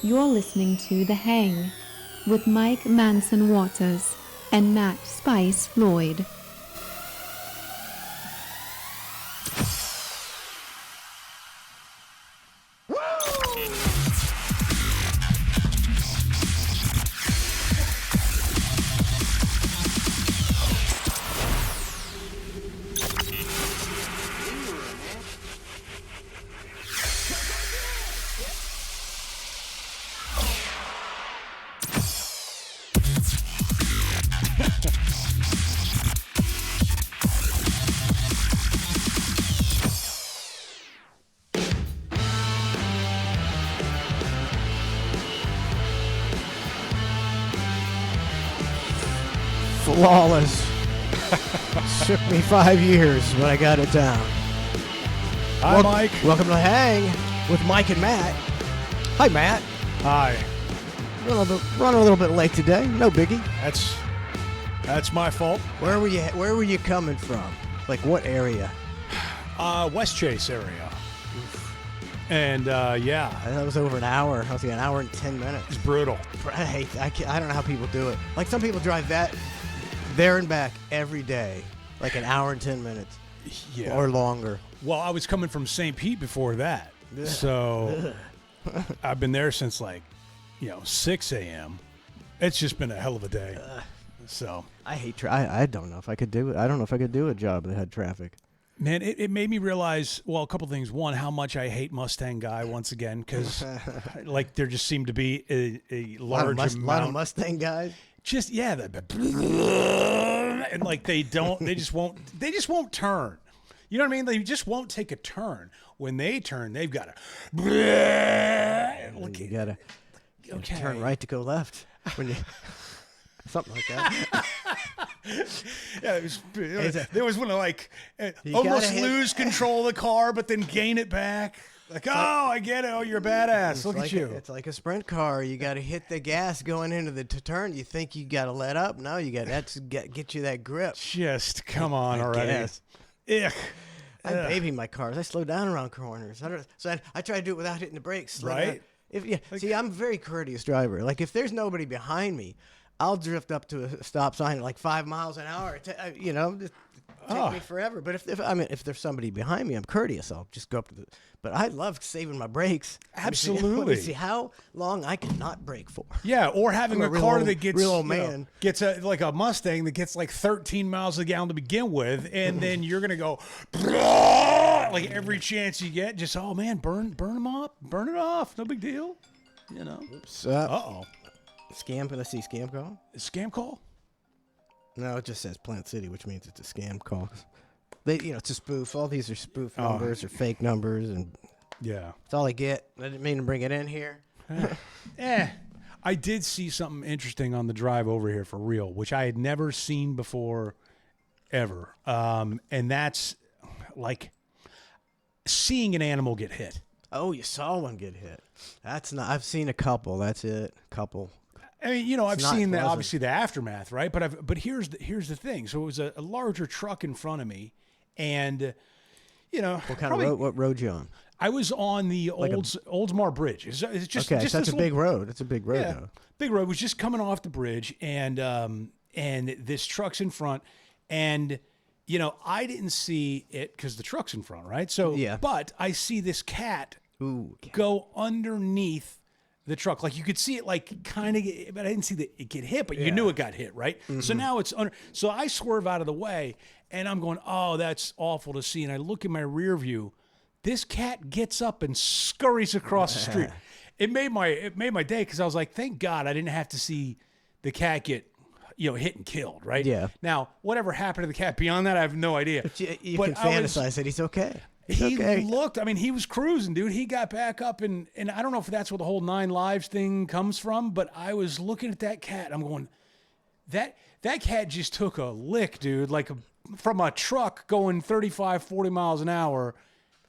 You're listening to The Hang with Mike Manson Waters and Matt Spice Floyd. Flawless. Took me 5 years, but I got it down. Hi, Mike. Welcome to The Hang with Mike and Matt. Hi, Matt. Hi. Running a little bit late today. No biggie. That's my fault. Where were you coming from? Like what area? West Chase area. And yeah, That was over an hour. I was like an hour and 10 minutes. it's brutal. I don't know how people do it. Like some people drive that there and back every day, like an hour and 10 minutes Yeah. or longer. Well, I was coming from St. Pete before that, so I've been there since 6 a.m. It's just been a hell of a day. So I hate I don't know if I could do it. I don't know if I could do a job that had traffic. man, it made me realize, well, a couple things. One, how much I hate Mustang Guy once again, because there just seemed to be a large lot amount of Mustang guys. Just and they just won't turn. You know what I mean? They just won't take a turn. When they turn, they've got to You gotta turn right to go left when you something like that. Yeah, there was one to almost gotta lose control of the car, but then gain it back. I get it. Oh, you're a badass. Look at you. It's like a sprint car. You got to hit the gas going into the turn. You think you got to let up. No, you got to get you that grip. Just come on already. guess. Ugh. I baby my cars. I slow down around corners. I try to do it without hitting the brakes. Slow down. Right. See, I'm a very courteous driver. Like if there's nobody behind me, I'll drift up to a stop sign at like 5 miles an hour. Take me forever. But if there's somebody behind me, I'm courteous. I'll just go up to the. But I love saving my brakes. Absolutely. Let me see how long I can not brake for. Yeah, or having I'm a a car real that gets real old man. Gets like a Mustang that gets like 13 miles a gallon to begin with, and then you're gonna go like every chance you get. Just burn them up, burn it off, no big deal. Oops. Uh-oh. Scam. Let's see. Scam call. Scam call? No, it just says Plant City, which means it's a scam call. It's a spoof. All these are spoof numbers or fake numbers, and Yeah. that's all I get. I didn't mean to bring it in here. I did see something interesting on the drive over here for real, which I had never seen before ever. And that's like seeing an animal get hit. Oh, you saw one get hit. That's not. I've seen a couple. That's it. Couple. I mean, I've not seen pleasant. obviously the aftermath, right? But here's the thing. So it was a larger truck in front of me, and What kind of road? What road you on? I was on the Oldsmar Bridge. It's just Okay, just so that's this a big road. It's a big road, though. big road. Was just coming off the bridge, and this truck's in front, and I didn't see it because the truck's in front, right? So Yeah. but I see this cat Ooh. go underneath the truck. Like you could see it kind of, but I didn't see it get hit, but you knew it got hit, right? Mm-hmm. So now it's under, so I swerve out of the way and I'm going, oh, that's awful to see. And I look in my rear view, this cat gets up and scurries across the street. It made my day because I was like, thank God I didn't have to see the cat get, hit and killed, right? Yeah. Now, whatever happened to the cat beyond that, I have no idea. But you But can I was- fantasize that he's okay. He okay. looked, he was cruising, dude. He got back up and I don't know if that's where the whole 9 lives thing comes from, but I was looking at that cat. I'm going, that cat just took a lick, dude, from a truck going 35, 40 miles an hour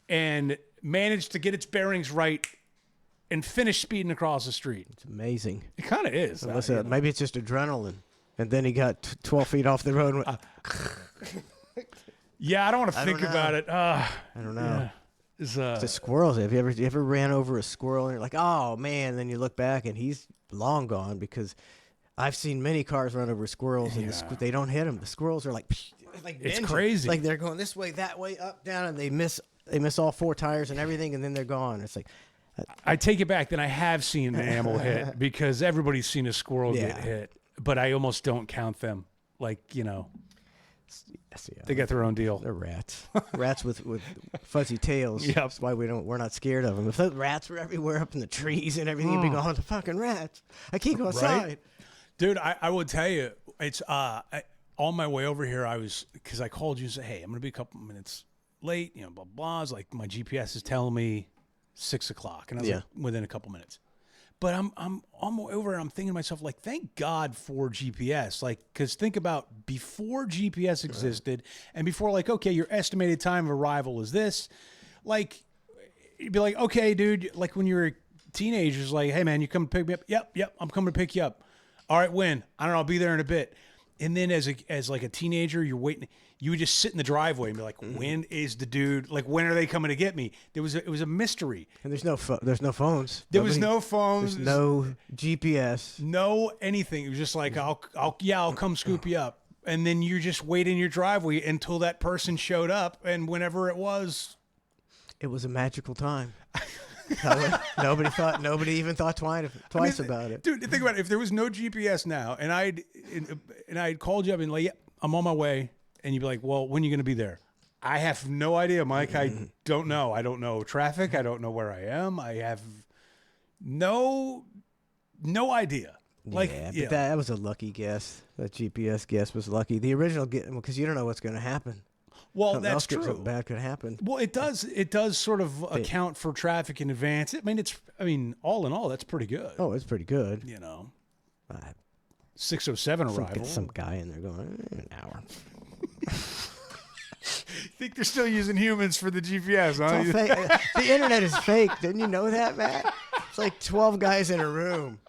and managed to get its bearings right and finish speeding across the street. It's amazing. It kind of is. Unless, maybe it's just adrenaline. And then he got 12 feet off the road. And went, Yeah, I don't want to think don't know. about it. I don't know. Is The squirrels. Have you ever ran over a squirrel and you're like, oh man, and then you look back and he's long gone? Because I've seen many cars run over squirrels and they don't hit them. The squirrels are like It's ninja. crazy. Like they're going this way, that way, up, down, and they miss all 4 tires and everything, and then they're gone. It's like, I take it back. Then I have seen an animal hit because everybody's seen a squirrel get Yeah. hit, but I almost don't count them. Like, yes, yeah, they got their own deal. they're rats. Rats with fuzzy tails. Yep. That's why we're not scared of them. If the rats were everywhere up in the trees and everything, you'd be going, the fucking rats. I can't go outside. Dude, I will tell you, it's on my way over here. Because I called you and said, hey, I'm gonna be a couple minutes late. Blah blah. It's like my GPS is telling me 6 o'clock, and I was like, within a couple minutes. But I'm on my way over, and I'm thinking to myself, like, thank God for GPS, like, because think about before GPS existed, and before, like, okay, your estimated time of arrival is this, like, you'd be like, okay, dude, like when you're a teenager, it's like, hey man, you come to pick me up? Yep, I'm coming to pick you up. All right, when? I don't know, I'll be there in a bit. And then as like a teenager, you're waiting. You would just sit in the driveway and be like, when is the dude? Like, when are they coming to get me? It was a mystery. And there's no phones. There was no phones. There's no GPS. No anything. It was just like, I'll come scoop you up. And then you just wait in your driveway until that person showed up. And whenever it was a magical time. Nobody even thought twice about it. Dude, think about it. If there was no GPS now, and I'd called you up and like, yeah, I'm on my way, and you'd be like, well, when are you going to be there? I have no idea, Mike. I don't know. I don't know traffic. I don't know where I am. I have no idea. Like, but that was a lucky guess. That GPS guess was lucky. The original because you don't know what's going to happen. Well, that's true. Something bad could happen. Well, it does. It does sort of account for traffic in advance. I mean, all in all, that's pretty good. Oh, it's pretty good. 6:07 arrival. Some guy in there going an hour. Think they're still using humans for the GPS, huh? It's all fake. The internet is fake. Didn't you know that, Matt? It's like 12 guys in a room.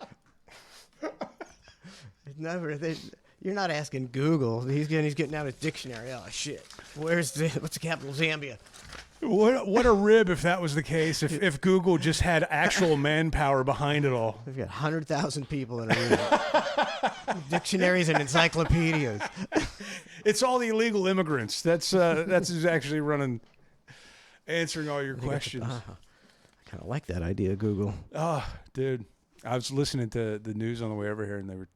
You're not asking Google. He's getting out a dictionary. Oh shit! What's the capital of Zambia? What a rib if that was the case. If Google just had actual manpower behind it all. We've got 100,000 people in a room. Dictionaries and encyclopedias. It's all the illegal immigrants. That's who's actually answering all your questions. I kind of like that idea, Google. Oh, dude, I was listening to the news on the way over here, and they were,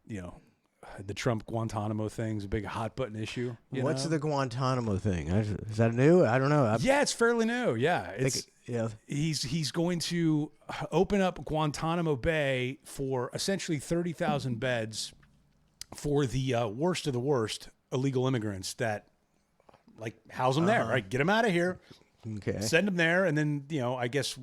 the Trump Guantanamo thing's a big hot button issue. What's the Guantanamo thing? Is that new? I don't know. Yeah, it's fairly new. Yeah, yeah. He's going to open up Guantanamo Bay for essentially 30,000 beds for the worst of the worst illegal immigrants that like house them there. Right, get them out of here. Okay. Send them there, and then I guess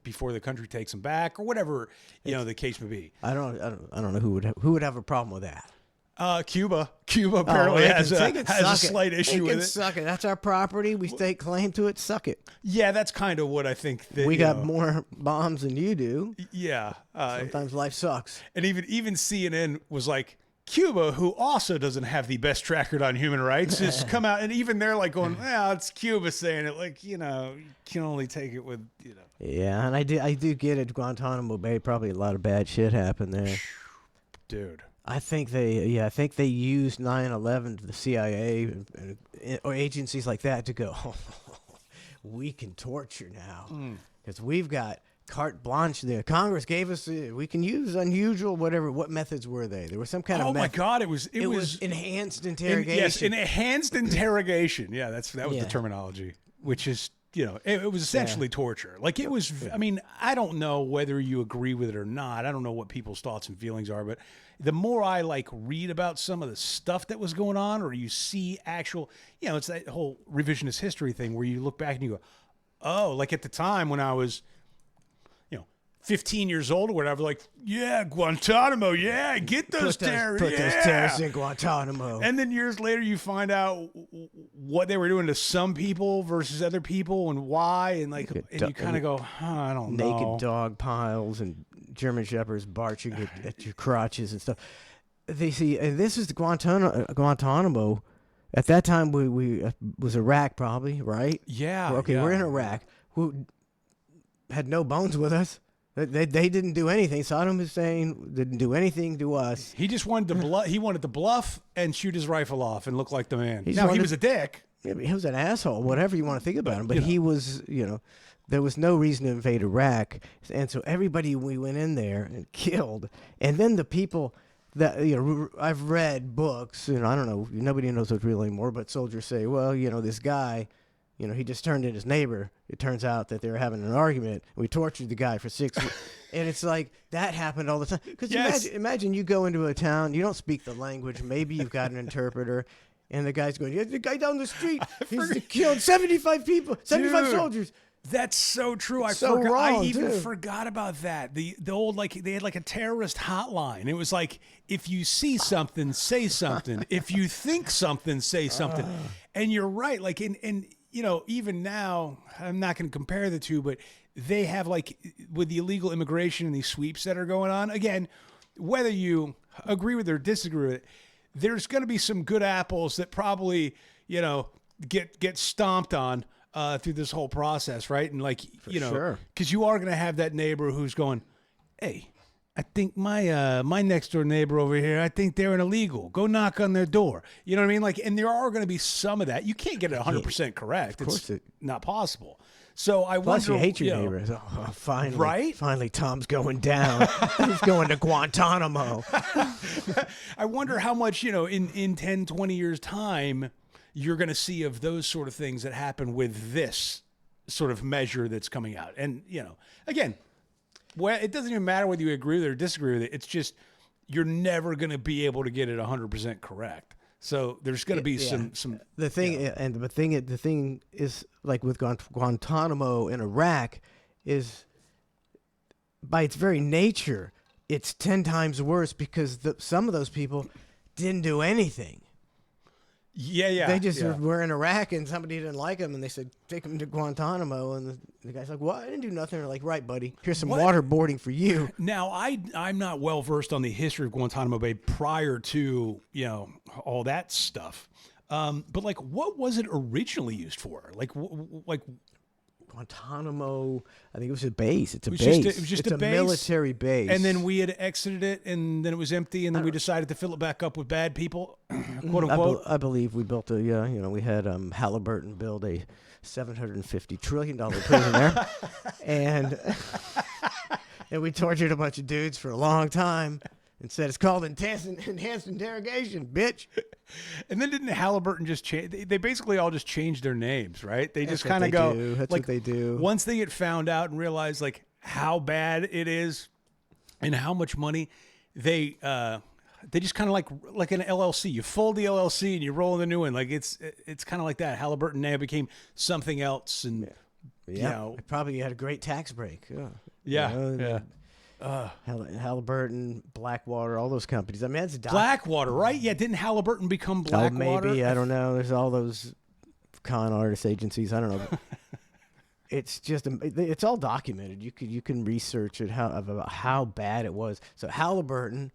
before the country takes them back or whatever the case may be. I don't know who would have a problem with that. Cuba apparently has a slight issue with it. Suck it. That's our property. We stake claim to it. Suck it. Yeah, that's kind of what I think. That, we got more bombs than you do. Yeah. Sometimes life sucks. And even CNN was like, Cuba, who also doesn't have the best track record on human rights, has come out, and even they're like going, well, it's Cuba saying it, like, you can only take it with, Yeah, and I do get it. Guantanamo Bay, probably a lot of bad shit happened there. Dude. I think they used 9/11 to the CIA or agencies like that to go, we can torture now because we've got carte blanche there. Congress gave us we can use unusual what methods were they? There was some kind of my god, it was enhanced interrogation. Yes, enhanced interrogation. Yeah, that was the terminology, which is it was essentially torture. Like it was. I mean, I don't know whether you agree with it or not. I don't know what people's thoughts and feelings are, but the more I read about some of the stuff that was going on, or you see actual, it's that whole revisionist history thing where you look back and you go, oh, like at the time when I was 15 years old or whatever, like, yeah, Guantanamo, yeah, get those terrorists. Put those terrorists in Guantanamo. And then years later, you find out what they were doing to some people versus other people and why. And you kind of go, I don't know. Naked dog piles and German shepherds barching at your crotches and stuff. They see, and this is the Guantanamo. At that time, we was Iraq probably, right? Yeah. Okay, yeah. we're in Iraq. who had no bones with us. They didn't do anything. Saddam Hussein didn't do anything to us. He just wanted to he wanted to bluff and shoot his rifle off and look like the man. He Now, he was a dick. Yeah, he was an asshole, whatever you want to think about him. But he was, there was no reason to invade Iraq. And so everybody we went in there and killed. And then the people that, I've read books, and I don't know, nobody knows what's real anymore, but soldiers say, well, this guy, he just turned in his neighbor. It turns out that they were having an argument. We tortured the guy for 6 weeks. And it's like, that happened all the time. Because imagine you go into a town, you don't speak the language, maybe you've got an interpreter, and the guy's going, the guy down the street, he's killed 75 people, 75 soldiers. That's so true. I even forgot about that. The old, they had a terrorist hotline. It was like, if you see something, say something. If you think something, say something. And you're right. And even now, I'm not going to compare the two, but they have with the illegal immigration and these sweeps that are going on. Again, whether you agree with it or disagree with it, there's going to be some good apples that probably, get stomped on through this whole process, right? And sure. Because you are going to have that neighbor who's going, hey, I think my next door neighbor over here, I think they're an illegal. Go knock on their door. You know what I mean? And there are going to be some of that. You can't get it 100% correct. Of course it's not possible. So I Plus wonder. You hate your neighbors. Oh, finally, right? Finally, Tom's going down. He's going to Guantanamo. I wonder how much, in 10, 20 years' time, you're going to see of those sort of things that happen with this sort of measure that's coming out. And, again, it doesn't even matter whether you agree with it or disagree with it. It's just you're never going to be able to get it 100% correct. So there's going to be some. The thing is, like with Guantanamo in Iraq, is by its very nature, it's 10 times worse because some of those people didn't do anything. Yeah. They just were in Iraq and somebody didn't like them and they said, take them to Guantanamo. And the guy's like, well, I didn't do nothing. They're like, right, buddy. Here's some waterboarding for you. Now, I'm not well versed on the history of Guantanamo Bay prior to, all that stuff. But what was it originally used for? Guantanamo, I think it was a base. It's a base. It was just it's a base, military base. And then we had exited it, and then it was empty, and then we decided to fill it back up with bad people, quote unquote. I believe we built we had Halliburton build a $750 trillion prison there, and we tortured a bunch of dudes for a long time. And said it's called enhanced interrogation, bitch. And then didn't Halliburton just change? They basically all just changed their names, right? They just kind of go. That's what they do. Once they get found out and realize how bad it is and how much money they just kind of like an LLC. You fold the LLC and you roll in the new one. It's kind of like that. Halliburton now became something else, and it probably had a great tax break. Yeah. Halliburton, Blackwater, all those companies. I mean, it's Blackwater, right? Yeah, didn't Halliburton become Blackwater? Maybe, I don't know. There's all those con artist agencies. I don't know. It's just, it's all documented. You can research it about how bad it was. So Halliburton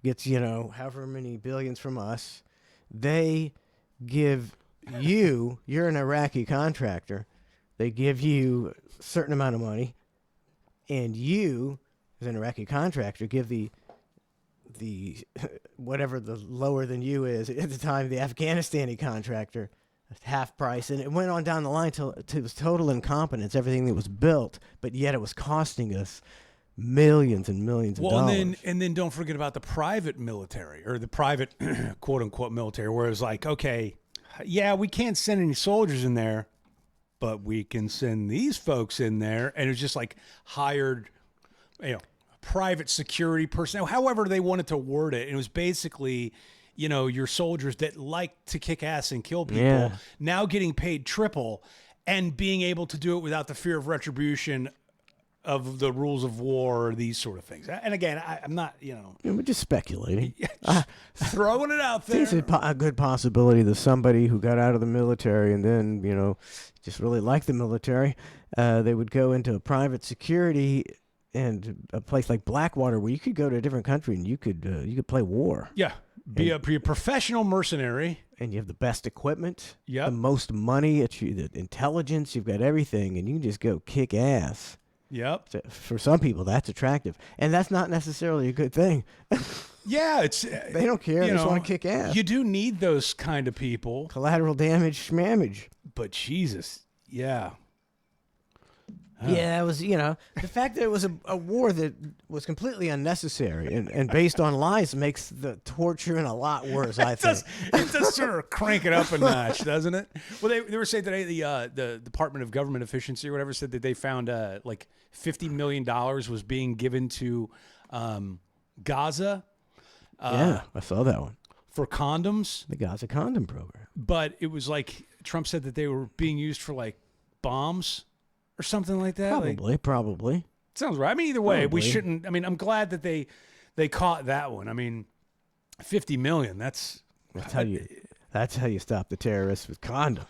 gets however many billions from us. They give you're an Iraqi contractor. They give you a certain amount of money, and you, as an Iraqi contractor, give the whatever the lower than you is at the time, the Afghanistani contractor, half price, and it went on down the line till it was total incompetence, everything that was built, but yet it was costing us millions and millions of dollars. And then don't forget about the private military, or the private quote unquote military, where it was like, okay, yeah, we can't send any soldiers in there, but we can send these folks in there, and it was just hired, private security personnel, however they wanted to word it. And it was basically, your soldiers that like to kick ass and kill people now getting paid triple and being able to do it without the fear of retribution of the rules of war, these sort of things. And again, I'm not, we're just speculating. Throwing it out there. It's a good possibility that somebody who got out of the military and then, just really liked the military, they would go into a private security and a place like Blackwater where you could go to a different country and you could play war. Yeah. Be a professional mercenary. and you have the best equipment, Yep. the most money, the intelligence, you've got everything, and you can just go kick ass. Yep. So for some people, that's attractive, and that's not necessarily a good thing. Yeah, it's They don't care. They just want to kick ass. You do need those kind of people, Collateral damage, schmamage. but Jesus, yeah. Yeah, it was, the fact that it was a war that was completely unnecessary and based on lies makes the torturing a lot worse, I think. It does sort of crank it up a notch, doesn't it? Well, they were saying today the Department of Government Efficiency or whatever said that they found like $50 million was being given to Gaza Yeah, I saw that one. for condoms, The Gaza condom program. but it was like Trump said that they were being used for like bombs or something like that. Like, Probably. sounds right. I mean, either way, we Probably. shouldn't. I mean, I'm glad that they caught that one. I mean, 50 million. That's That's how you stop the terrorists with condoms.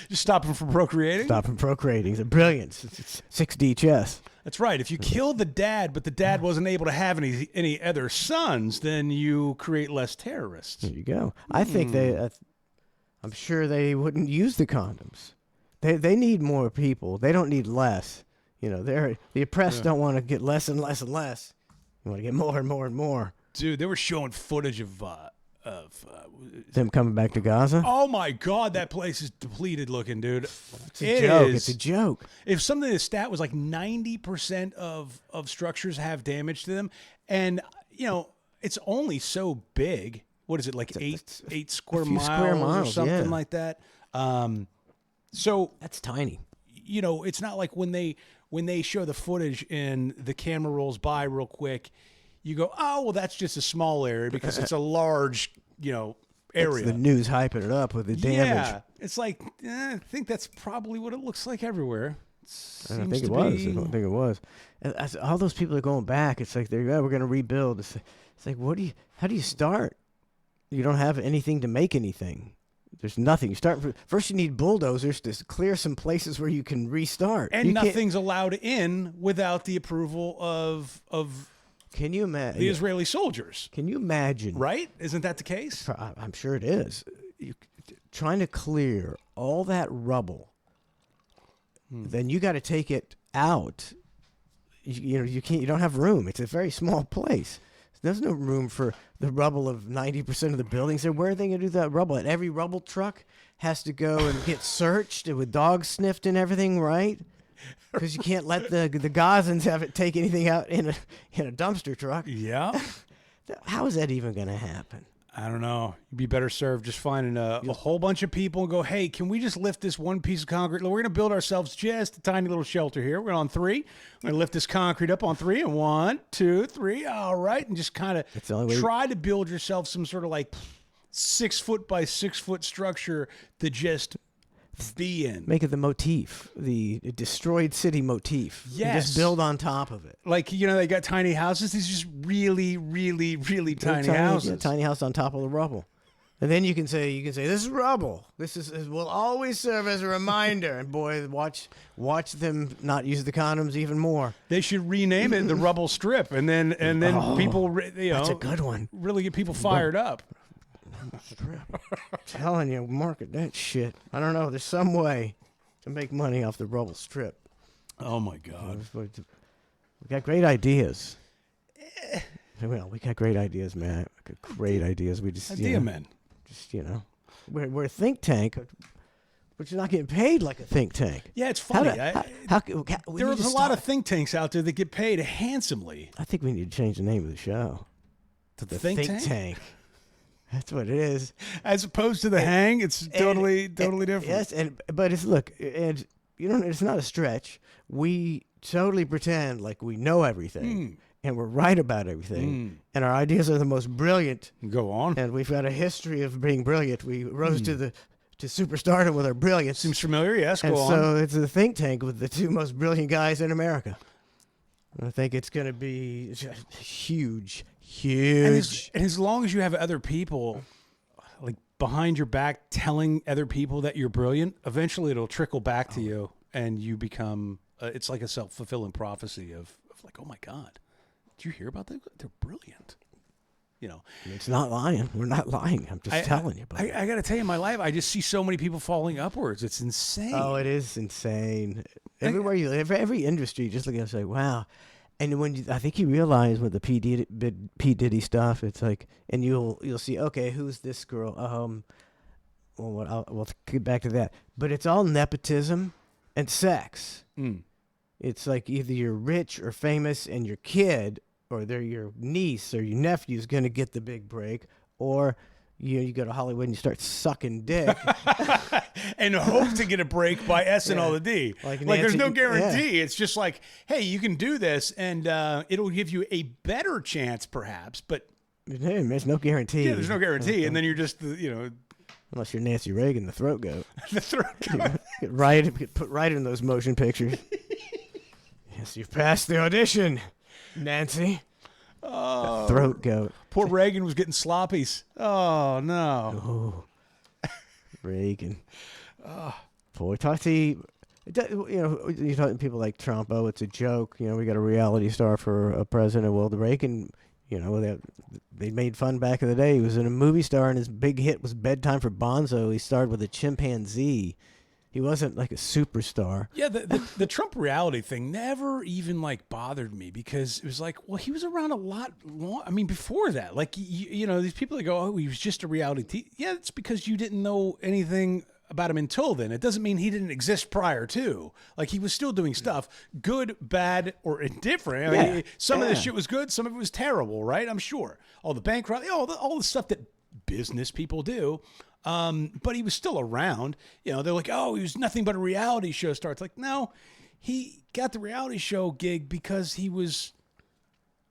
just stop them from procreating. Stop them procreating. It's brilliant. It's 6D chess. That's right. If you kill the dad, but the dad wasn't able to have any other sons, then you create less terrorists. There you go. I think I'm sure they wouldn't use the condoms. They need more people. They don't need less. The oppressed don't want to get less and less and less. You want to get more and more and more. Dude, they were showing footage of Them coming back to Gaza? oh my God, that place is depleted looking, dude. It's a joke. It's a joke. If something the stat was like 90% of structures have damage to them, and it's only so big. What is it, like eight square few miles, square or miles, something yeah. like that? So That's tiny. it's not like when they show the footage and the camera rolls by real quick, you go, oh well, that's just a small area because it's a large area. It's the news hyping it up with the damage. Yeah, it's like I think that's probably what it looks like everywhere. I don't think it was. I don't think it was. All those people are going back. It's like we're going to rebuild. It's like how do you start? You don't have anything to make anything. There's nothing. You start first. You need bulldozers to clear some places where you can restart. And You can't- nothing's allowed in without the approval of Can you imagine? the Israeli soldiers, Can you imagine? right? Isn't that the case? I'm sure it is. Trying to clear all that rubble, then you got to take it out. You can't. You don't have room. It's a very small place. There's no room for the rubble of 90% of the buildings. So where are they going to do that rubble? And every rubble truck has to go and get searched with dogs sniffed and everything, right? Because you can't let the Gazans have it take anything out in a dumpster truck. Yeah. How is that even going to happen? I don't know. You'd be better served just finding a whole bunch of people and go, hey, can we just lift this one piece of concrete? We're going to build ourselves just a tiny little shelter here. We're on 3. We're going to lift this concrete up on 3 and 1, 2, 3. All right. And just kind of the only way- try to build yourself some sort of like 6 foot by 6 foot structure to just be in. Make it the motif, the destroyed city motif. You Yes. just build on top of it. Like, they got tiny houses. These are just really, really, really tiny houses. Yeah, tiny house on top of the rubble. And then you can say this is rubble. This will always serve as a reminder. And boy, watch them not use the condoms even more. They should rename it the Rubble Strip, and then people, That's a good one. really get people fired up. Telling you, market that shit. I don't know. There's some way to make money off the rubble strip. Oh my God! We got great ideas. Well, we got great ideas, man. We got great ideas. We just Idea men. we're a think tank, but you're not getting paid like a think tank. Yeah, it's funny. There's a lot of think tanks out there that get paid handsomely. I think we need to change the name of the show to the Think Think Tank? Tank. That's what it is. As opposed to the hang, it's totally different. Yes, but it's it's not a stretch. We totally pretend like we know everything, and we're right about everything, and our ideas are the most brilliant. Go on. And we've got a history of being brilliant. We rose to superstardom with our brilliance. Seems familiar. Yes, and go on. so it's a think tank with the 2 most brilliant guys in America. I think it's going to be just huge. And as long as you have other people like behind your back telling other people that you're brilliant, eventually it'll trickle back to you, and you become. It's like a self-fulfilling prophecy of like, oh my God, did you hear about that? They're brilliant. you know. It's not lying. We're not lying. I'm just telling you. Buddy. I got to tell you, in my life, I just see so many people falling upwards. It's insane. Oh, it is insane. Everywhere you live, every industry, just look at it, it's like, wow. And when I think you realize with the P. Diddy stuff, it's like, and you'll see, okay, who's this girl? We'll get back to that. But it's all nepotism and sex. It's like either you're rich or famous and your kid or they're your niece or your nephew's going to get the big break, or you go to Hollywood and you start sucking dick. And hope to get a break by S&L the D. Like there's no guarantee. It's just like, hey, you can do this and it'll give you a better chance perhaps, but there's no guarantee. Yeah, there's no guarantee. And then you're just, unless you're Nancy Reagan, the throat goat. The throat goat. Get put right in those motion pictures. Yes, you've passed the audition, Nancy. Oh, throat goat. Poor Reagan was getting sloppies. Oh no. Oh, Reagan. Boy, talk to you talk to people like Trump. Oh, it's a joke. We got a reality star for a president. Well, the Reagan, they made fun back in the day. He was in a movie star, and his big hit was Bedtime for Bonzo. He starred with a chimpanzee. He wasn't like a superstar. Yeah, the Trump reality thing never even like bothered me because it was like, well, he was around a lot long. I mean, before that, like these people that go, oh, he was just a reality. Yeah, it's because you didn't know anything about him until then. It doesn't mean he didn't exist prior to. Like he was still doing stuff, good, bad, or indifferent. I mean, some of the shit was good, some of it was terrible, right? I'm sure. All the bank robbery, all the stuff that business people do. But he was still around. They're like, oh, he was nothing but a reality show star. It's like, no, he got the reality show gig because he was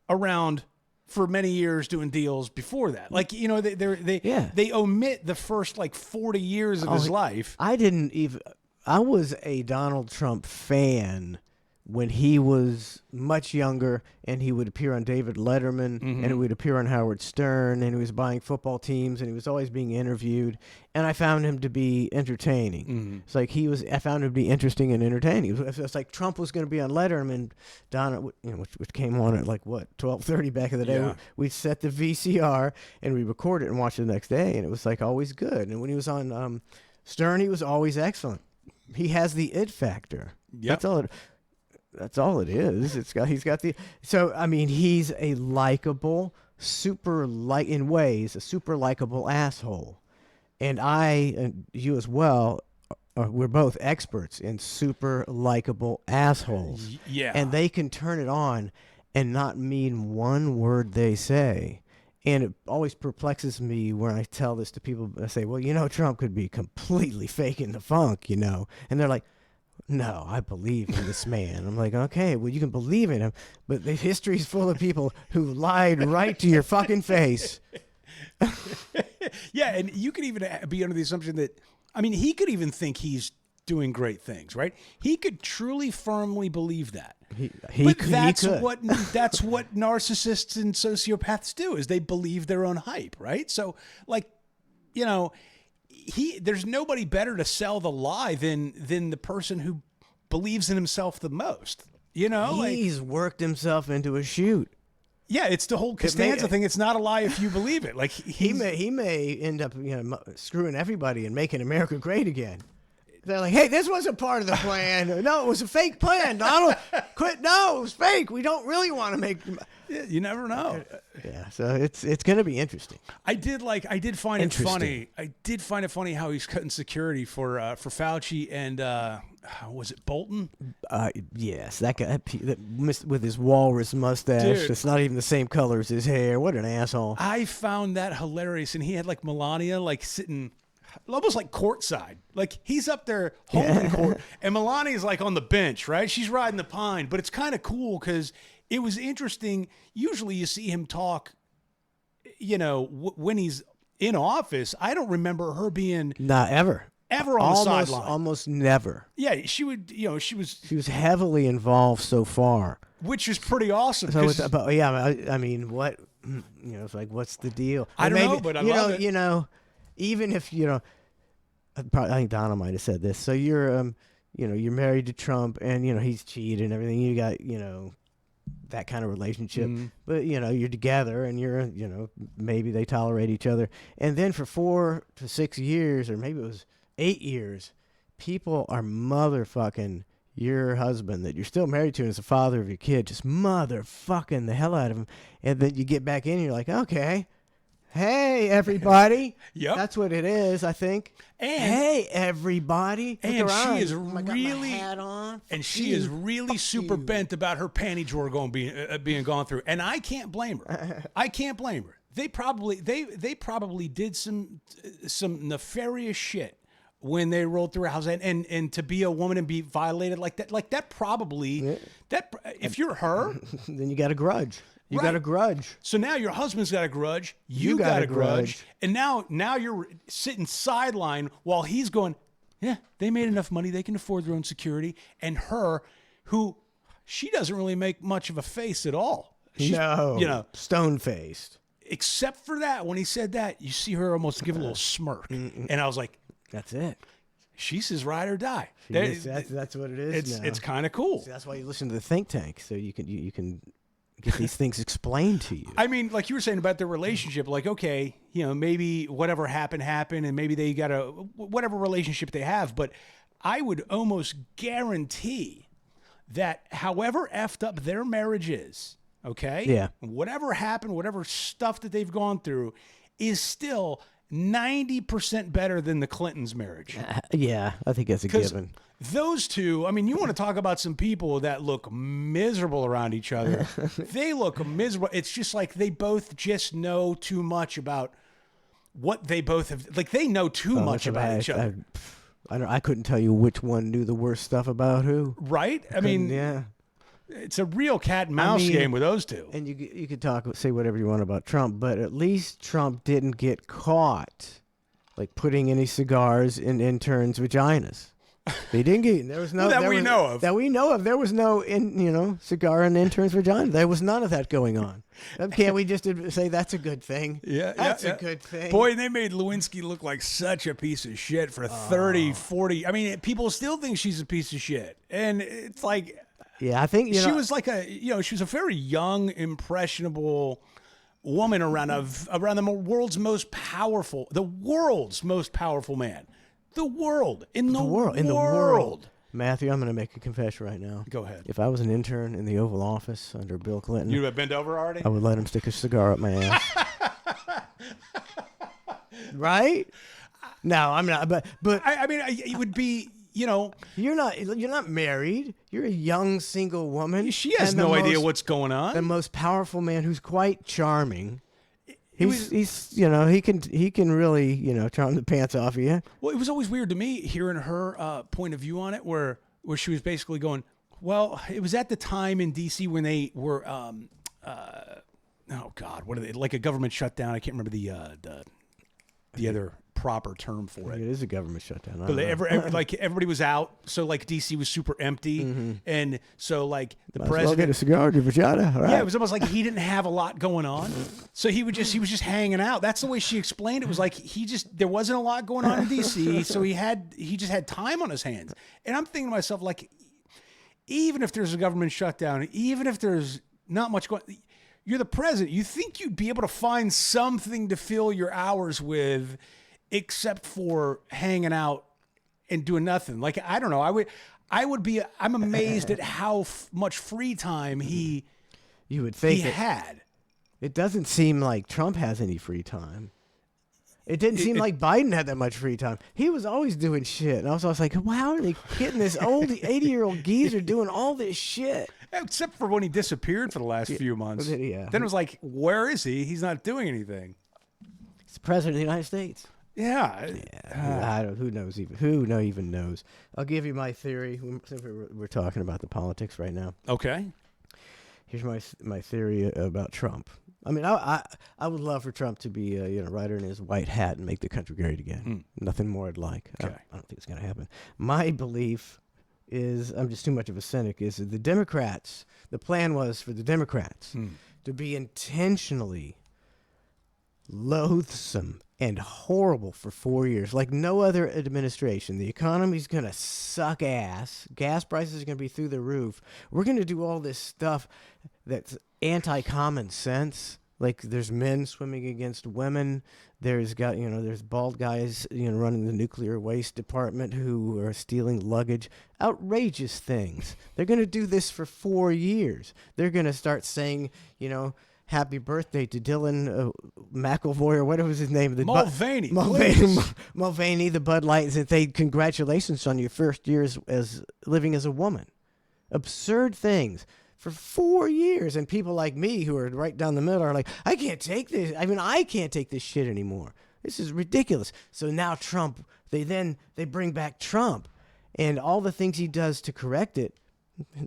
around for many years doing deals before that. Like, they omit the first like 40 years of his life. I was a Donald Trump fan when he was much younger, and he would appear on David Letterman, and he would appear on Howard Stern, and he was buying football teams, and he was always being interviewed, and I found him to be entertaining. It's like I found him to be interesting and entertaining. It's like Trump was going to be on Letterman, which came on at like 12:30 back in the day. Yeah. We'd set the VCR and we record it and watch it the next day, and it was like always good. And when he was on Stern, he was always excellent. He has the it factor. Yep. That's all it is. He's got the. So I mean, he's a likable, in ways, a super likable asshole, and you as well. We're both experts in super likable assholes. Yeah, and they can turn it on and not mean one word they say. And it always perplexes me when I tell this to people. I say, well, Trump could be completely faking the funk, and they're like, no, I believe in this man. I'm like, okay, well, you can believe in him, but the history's full of people who lied right to your fucking face. Yeah, and you could even be under the assumption that, he could even think he's doing great things, right? He could truly, firmly believe that. That's what narcissists and sociopaths do, is they believe their own hype, right? So, like, there's nobody better to sell the lie than the person who believes in himself the most. He's worked himself into a shoot. Yeah, it's the whole Costanza thing. It's not a lie if you believe it. Like he may end up screwing everybody and making America great again. They're like, hey, this wasn't part of the plan. No, it was a fake plan. Donald, quit. No, it was fake. We don't really want to make. Yeah, you never know. Yeah, so it's going to be interesting. I did find it funny. I did find it funny how he's cutting security for Fauci and was it Bolton? Yes, that guy with his walrus mustache. Dude. It's not even the same color as his hair. What an asshole! I found that hilarious, and he had like Melania like sitting almost like courtside. Like he's up there holding court, and Melania's like on the bench, right? She's riding the pine, but it's kind of cool because it was interesting. Usually you see him talk, when he's in office. I don't remember her being ever on the sideline. Almost never. Yeah, she would. She was heavily involved so far, which is pretty awesing. So I mean, what it's like, what's the deal? I don't know, but I love it. Even if I think Donna might have said this. So you're you're married to Trump, and he's cheated and everything. You got that kind of relationship. Mm-hmm. But you're together, and maybe they tolerate each other, and then for 4 to 6 years, or maybe it was 8 years, people are motherfucking your husband that you're still married to and is the father of your kid, just motherfucking the hell out of him. And then you get back in and you're like, okay, hey, everybody. Yep. That's what it is, I think. And- hey, everybody. Look And around. she is I got my really, hat on. and Fuck she you. is really Fuck super you. bent about her panty drawer being gone through, and I can't blame her. I can't blame her. They probably did some nefarious shit when they rolled through her house, and to be a woman and be violated like that probably that if you're her. Then you got a grudge. You Right. got a grudge. So now your husband's got a grudge, you got got a a grudge, grudge. and now you're sitting sideline while he's going, yeah, they made enough money, they can afford their own security, and her, who she doesn't really make much of a face at all. She's, No. Stone-faced. except for that, when he said that, you see her almost give a little smirk, and I was like, That's it. she's his ride or die. That's what it is now. It's kind of cool. See, that's why you listen to the think tank, so you can get these things explained to you. I mean, like you were saying about their relationship, like, okay, maybe whatever happened, and maybe they got whatever relationship they have, but I would almost guarantee that however effed up their marriage is, okay? Yeah. Whatever happened, whatever stuff that they've gone through is still 90% better than the Clintons' marriage. Yeah, I think that's a given. Those two, I mean, you want to talk about some people that look miserable around each other. They look miserable. It's just like they both just know too much about what they both have. Like they know too much about each other. I couldn't tell you which one knew the worst stuff about who. Right? I mean, yeah. it's a real cat and mouse game with those two. And you could say whatever you want about Trump, but at least Trump didn't get caught like putting any cigars in interns' vaginas. They didn't get. There was no That we know of. That we know of. There was no cigar in intern's vagina. There was none of that going on. Can't we just say that's a good thing? Yeah, That's a good thing. Boy, they made Lewinsky look like such a piece of shit for 30, 40. I mean, people still think she's a piece of shit. And it's like, Yeah, I think she was like she was a very young, impressionable woman around the world's most powerful man. The world. Matthew, I'm going to make a confession right now. Go ahead. If I was an intern in the Oval Office under Bill Clinton, You have bent over already? I would let him stick a cigar up my ass. Right? No, I'm not. But I mean, it would be, you're not married. You're a young single woman. she has and the no idea most- what's going on. the most powerful man who's quite charming. He's he can really charm the pants off of you. Well, it was always weird to me hearing her point of view on it, where she was basically going, well, it was at the time in D.C. when they were, oh God, what are they, like a government shutdown? I can't remember the other proper term for it. It is a government shutdown. I But don't know. like everybody was out, so like DC was super empty, and so like the Might as well get president. a cigar to your vagina. All right. Yeah, it was almost like he didn't have a lot going on, so he was just hanging out. That's the way she explained it. Was like there wasn't a lot going on in DC, so he just had time on his hands. And I'm thinking to myself, like, even if there's a government shutdown, even if there's not much going, you're the president. You think you'd be able to find something to fill your hours with, except for hanging out and doing nothing. Like, I don't know. I'm amazed at how much free time You would he think that had. it doesn't seem like Trump has any free time. It didn't seem like Biden had that much free time. He was always doing shit. And I was like, well, how are they getting this old 80-year-old geezer doing all this shit? Except for when he disappeared for the last few months. Yeah. Then it was like, where is he? He's not doing anything. He's the president of the United States. Yeah. I don't. Who knows even? Who even knows? I'll give you my theory. Since we're talking about the politics right now. Okay. Here's my theory about Trump. I mean, I would love for Trump to be rider in his white hat and make the country great again. Nothing more I'd like. Okay. I don't think it's going to happen. My belief is, I'm just too much of a cynic, is that the plan was for the Democrats to be intentionally loathsome and horrible for 4 years, like no other administration. The economy's going to suck ass. Gas prices are going to be through the roof. We're going to do all this stuff that's anti-common sense. Like there's men swimming against women. There's bald guys, running the nuclear waste department who are stealing luggage. Outrageous things. They're going to do this for 4 years. They're going to start saying, happy birthday to Dylan McElvoy, or whatever was his name. Mulvaney. Mulvaney, the Bud Light, and say, congratulations on your first year as living as a woman. Absurd things for 4 years. And people like me who are right down the middle are like, I can't take this. I can't take this shit anymore. This is ridiculous. So now Trump, they bring back Trump and all the things he does to correct it.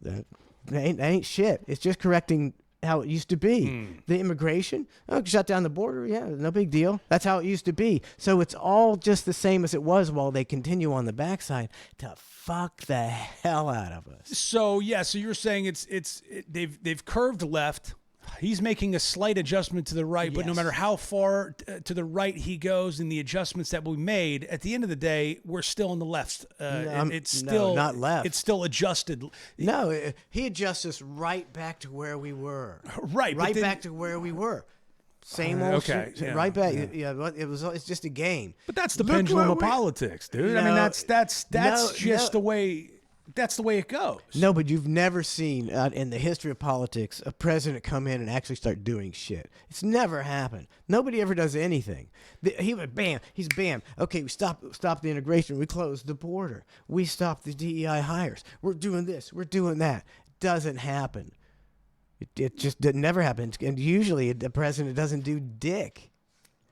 That ain't shit. It's just correcting how it used to be. The immigration, shut down the border, no big deal. That's how it used to be. So it's all just the same as it was while they continue on the backside to fuck the hell out of us. So you're saying they've curved left. He's making a slight adjustment to the right, but no matter how far to the right he goes in the adjustments that we made, at the end of the day, we're still on the left. It's still not left. It's still adjusted. No, he adjusts us right back to where we were. Right back to where we were. Same old shit. Yeah, right back. Yeah, it's just a game. But that's the pendulum of politics, dude. No, I mean, that's the way. That's the way it goes. No, but you've never seen in the history of politics a president come in and actually start doing shit. It's never happened. Nobody ever does anything. He would bam. He's bam. Okay, we stop the integration. We close the border. We stop the DEI hires. We're doing this. We're doing that. Doesn't happen. It just never happens. And usually the president doesn't do dick.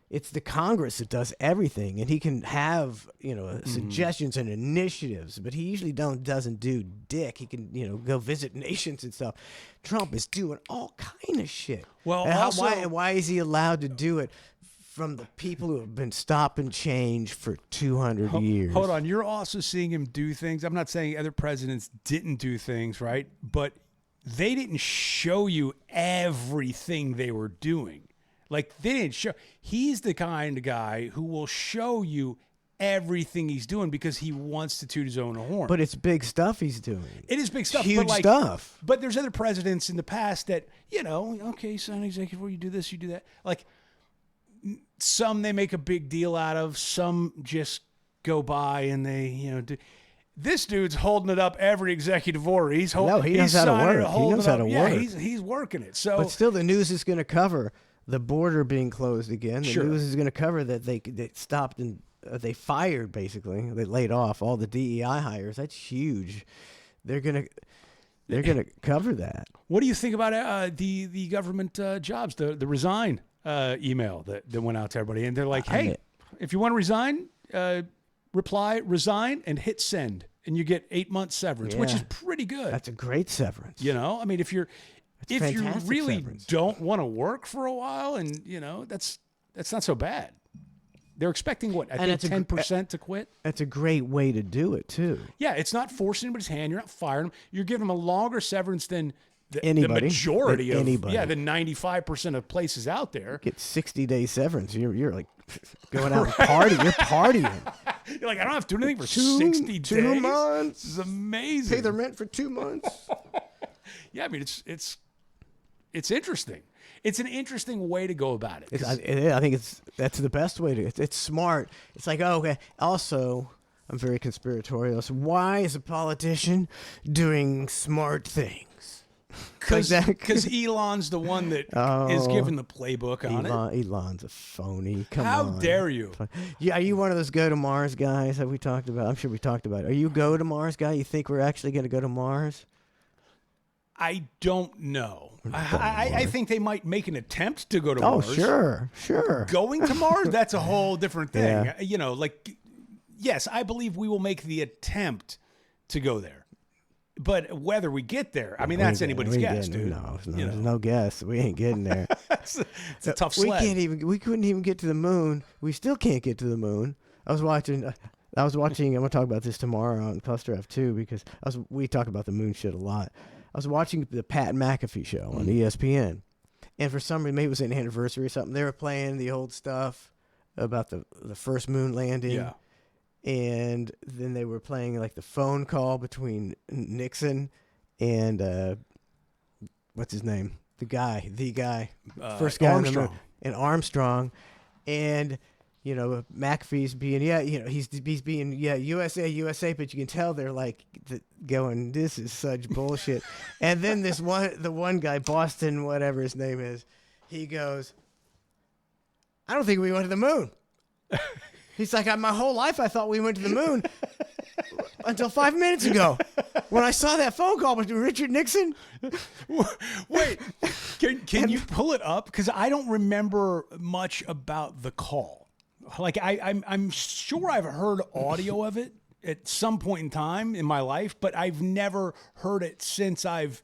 It's the Congress that does everything, and he can have suggestions and initiatives, but he usually doesn't do dick. He can go visit nations and stuff. Trump is doing all kind of shit. Well, and why is he allowed to do it from the people who have been stop and change for 200 years? Hold on, you're also seeing him do things. I'm not saying other presidents didn't do things, right? But they didn't show you everything they were doing. Like, they didn't show. He's the kind of guy who will show you everything he's doing because he wants to toot his own horn. But it's big stuff he's doing. It is big stuff. Huge stuff. But there's other presidents in the past that, okay, sign an executive order, you do this, you do that. Like, some they make a big deal out of. Some just go by and they, do. This dude's holding it up every executive order. He knows how to work. He knows how to work. Yeah, he's working it. So, but still, the news is going to cover the border being closed again. The news is going to cover that they stopped and they fired, basically. They laid off all the DEI hires. That's huge. They're going to cover that. What do you think about the government jobs, the resign email that went out to everybody? And they're like, hey, if you want to resign, reply, resign, and hit send. And you get 8 months severance, which is pretty good. That's a great severance. I mean, if you really severance. don't want to work for a while, and that's not so bad. They're expecting what? I think 10% to quit. That's a great way to do it too. Yeah, it's not forcing anybody's hand. You're not firing them. You're giving them a longer severance than the majority of anybody. the 95% of places out there. Get 60-day severance. You're like going out and party. You're partying. You're like, I don't have to do anything for 60 days. 2 months. This is amazing. Pay the rent for 2 months. Yeah, I mean it's interesting. It's an interesting way to go about it. I think that's the best way to. It's smart. It's like, okay. Also, I'm very conspiratorial. So why is a politician doing smart things? Because Elon's the one that is giving the playbook on it. Elon's a phony. Come on. How dare you? Yeah, are you one of those go to Mars guys that we talked about? I'm sure we talked about it. Are you a go to Mars guy? You think we're actually going to go to Mars? I don't know. I think they might make an attempt to go to Mars. Oh, sure. Going to Mars, that's a whole different thing. Yeah. Yes, I believe we will make the attempt to go there. But whether we get there, I mean, that's anybody's guess, dude. No, there's no guess. We ain't getting there. It's a tough sled. We couldn't even get to the moon. We still can't get to the moon. I was watching. I'm going to talk about this tomorrow on Cluster F2 because we talk about the moon shit a lot. I was watching the Pat McAfee show on ESPN, And for some reason, maybe it was an anniversary or something. They were playing the old stuff about the first moon landing. Yeah. And then they were playing like the phone call between Nixon and what's his name? The guy, first guy Armstrong. on the moon, and Armstrong, and McAfee's being he's being USA, but you can tell they're like going, this is such bullshit. And then the one guy, Boston, whatever his name is, he goes, I don't think we went to the moon. He's like, my whole life I thought we went to the moon until 5 minutes ago when I saw that phone call with Richard Nixon. Wait, can you pull it up? Because I don't remember much about the call. Like I'm sure I've heard audio of it at some point in time in my life, but I've never heard it since I've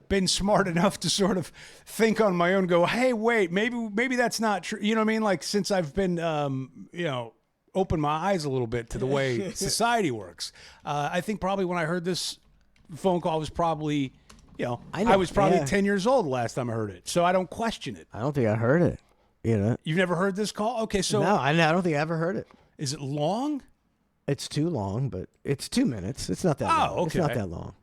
been smart enough to sort of think on my own, go, hey, wait, maybe that's not true. You know what I mean? Like since I've been, open my eyes a little bit to the way society works. I think probably when I heard this phone call was probably, I was probably 10 years old the last time I heard it. So I don't question it. I don't think I heard it. You've never heard this call? Okay, so no, I don't think I ever heard it. Is it long? It's too long, but it's 2 minutes. It's not that long. Okay. It's not that long.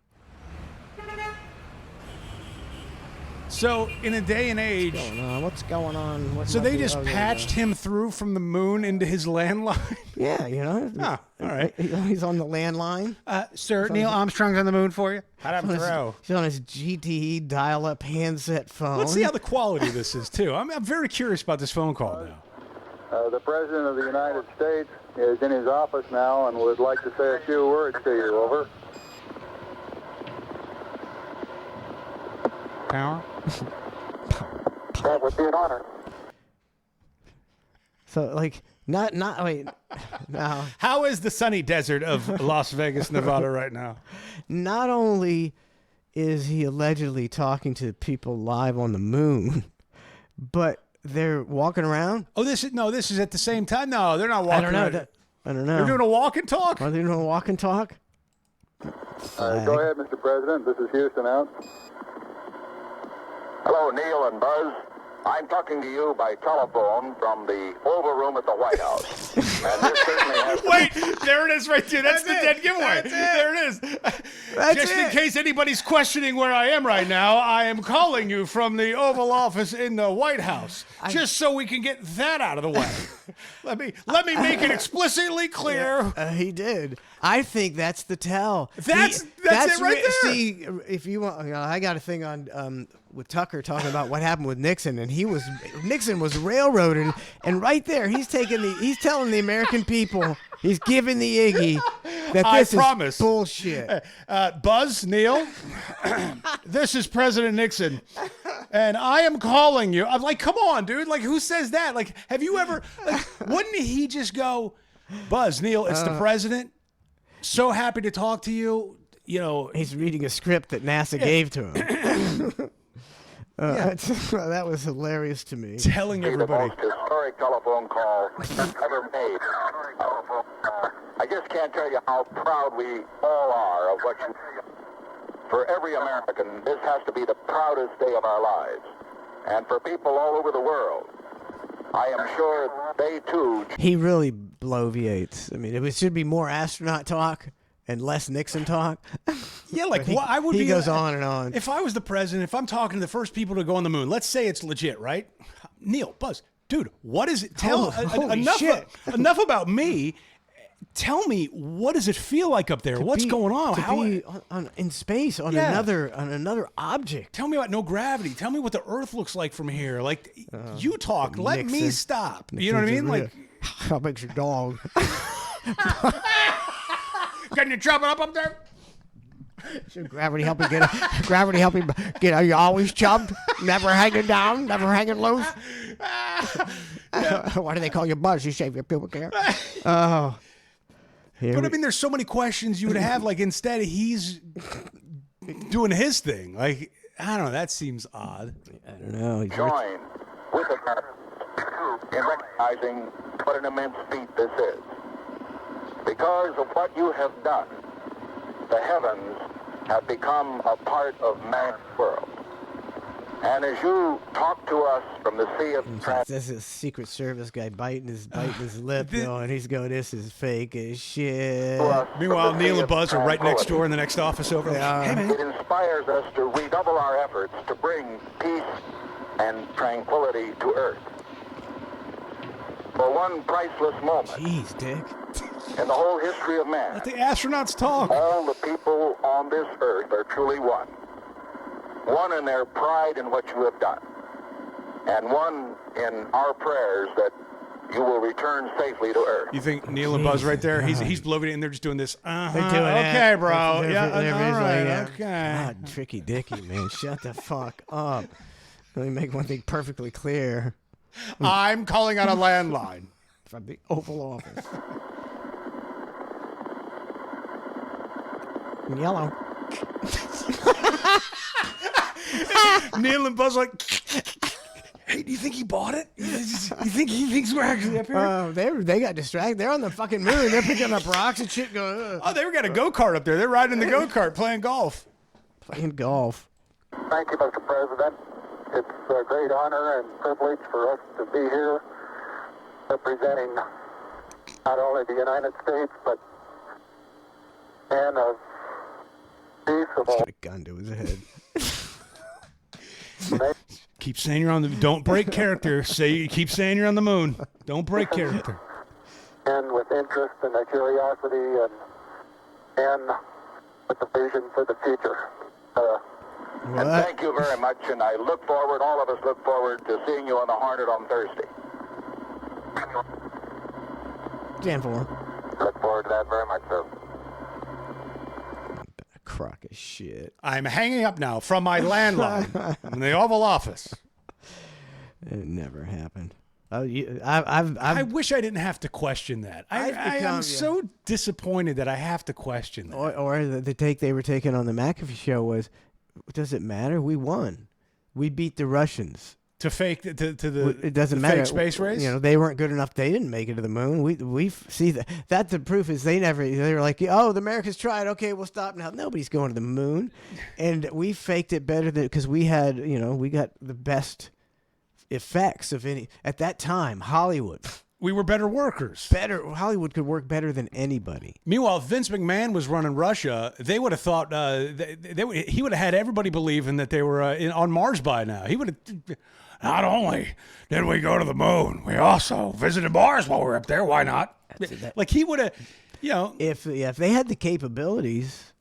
So in a day and age, What's going on? so they just patched him through from the moon into his landline? Yeah, all right. He's on the landline. Sir, Neil Armstrong's on the moon for you. How'd him throw? He's on his GTE dial-up handset phone. Let's see how the quality of this is, too. I'm very curious about this phone call now. The President of the United States is in his office now and would like to say a few words to you. Over. Power? That would be an honor. So, wait, no. How is the sunny desert of Las Vegas, Nevada right now? Not only is he allegedly talking to people live on the moon, but they're walking around. Oh, this is at the same time? No, they're not walking I don't know. around. I don't know. They're doing a walk and talk? Are they doing a walk and talk? Go ahead, Mr. President. This is Houston out. Hello, Neil and Buzz. I'm talking to you by telephone from the Oval Room at the White House. And this certainly has to Wait, there it is right there. That's the dead giveaway. There it is. Just in case anybody's questioning where I am right now, I am calling you from the Oval Office in the White House, just so we can get that out of the way. Let me make it explicitly clear. He did. I think that's the tell. That's it right there. See, if you want, I got a thing on with Tucker talking about what happened with Nixon, and Nixon was railroaded, and right there he's telling the American people, he's giving the Iggy that this is bullshit. Buzz, Neil, this is President Nixon, and I am calling you. I'm like, come on, dude. Like, who says that? Like, have you ever? Like, wouldn't he just go, Buzz, Neil, it's the president. So happy to talk to you. He's reading a script that NASA gave to him. That was hilarious to me. Telling be the everybody. most historic telephone call ever made. I just can't tell you how proud we all are of what you. For every American, this has to be the proudest day of our lives. And for people all over the world, I am sure they too. He really bloviates. I mean, it should be more astronaut talk and less Nixon talk. Yeah, like he goes on and on. If I was the president, if I'm talking to the first people to go on the moon, let's say it's legit, right? Neil, Buzz, dude, what is it? Enough about me. Tell me, what does it feel like up there? What's going on? To be in space on another object. Tell me about no gravity. Tell me what the Earth looks like from here. Like, you talk. Let me stop. You know what I mean? Like, how big's your dog? Can you chop it up there? Should gravity help you get? Gravity help you get? Are you always chubbed? Never hanging down? Never hanging loose? Why do they call you Buzz? You shave your pubic hair? Oh. But I mean, there's so many questions you would have. Like, instead, he's doing his thing. Like, I don't know. That seems odd. I don't know. Join with America in recognizing what an immense feat this is. Because of what you have done, the heavens have become a part of man's world. And as you talk to us from the sea of This is a Secret Service guy biting his lip, and he's going, "This is fake as shit." Meanwhile, Neil and Buzz are right next door in the next office over. Hey, man. It inspires us to redouble our efforts to bring peace and tranquility to Earth. For one priceless moment Jeez, Dick. in the whole history of man, Let the astronauts talk. all the people on this Earth are truly one. One in their pride in what you have done, and one in our prayers that you will return safely to Earth. You think Neil and Buzz right there? He's bloviating and they're just doing this. They're doing Okay, that. bro. They're Yeah, busy all right. like, Okay. God, Tricky Dicky, man, shut the fuck up. Let me make one thing perfectly clear I'm calling on a landline. from the Oval Office. Yellow. Neil and Buzz like, hey, do you think he bought it? You think he thinks we're actually up here? They got distracted. They're on the fucking moon. They're picking up rocks and shit. Going, Oh, they got a go-kart up there. They're riding the go-kart, playing golf. playing golf. Thank you, Mr. President. It's a great honor and privilege for us to be here representing not only the United States, but men of peace of all. Got a gun to his head. Keep saying you're on the. Don't break character. Keep saying you're on the moon. Don't break character. Men with interest and a curiosity and with a vision for the future. And thank you very much, and I look forward, all of us look forward to seeing you on the Hornet on Thursday. Jan 4. Look forward to that very much, sir. A crock of shit. I'm hanging up now from my landline in the Oval Office. It never happened. Oh, I wish I didn't have to question that. I'm so disappointed that I have to question that. or the take they were taking on the McAfee show was, does it matter? We won. We beat the Russians. To fake to the It doesn't the matter. fake space race. You know, they weren't good enough. They didn't make it to the moon. We see that. That's the proof is they were like, oh, the Americans tried. Okay, we'll stop now. Nobody's going to the moon, and we faked it better than because we had we got the best effects of any at that time. Hollywood. We were better workers. Hollywood could work better than anybody. Meanwhile, if Vince McMahon was running Russia, they would have thought he would have had everybody believing that they were on Mars by now. He would have. Not only did we go to the moon, we also visited Mars while we were up there. Why not? Like he would have, If they had the capabilities,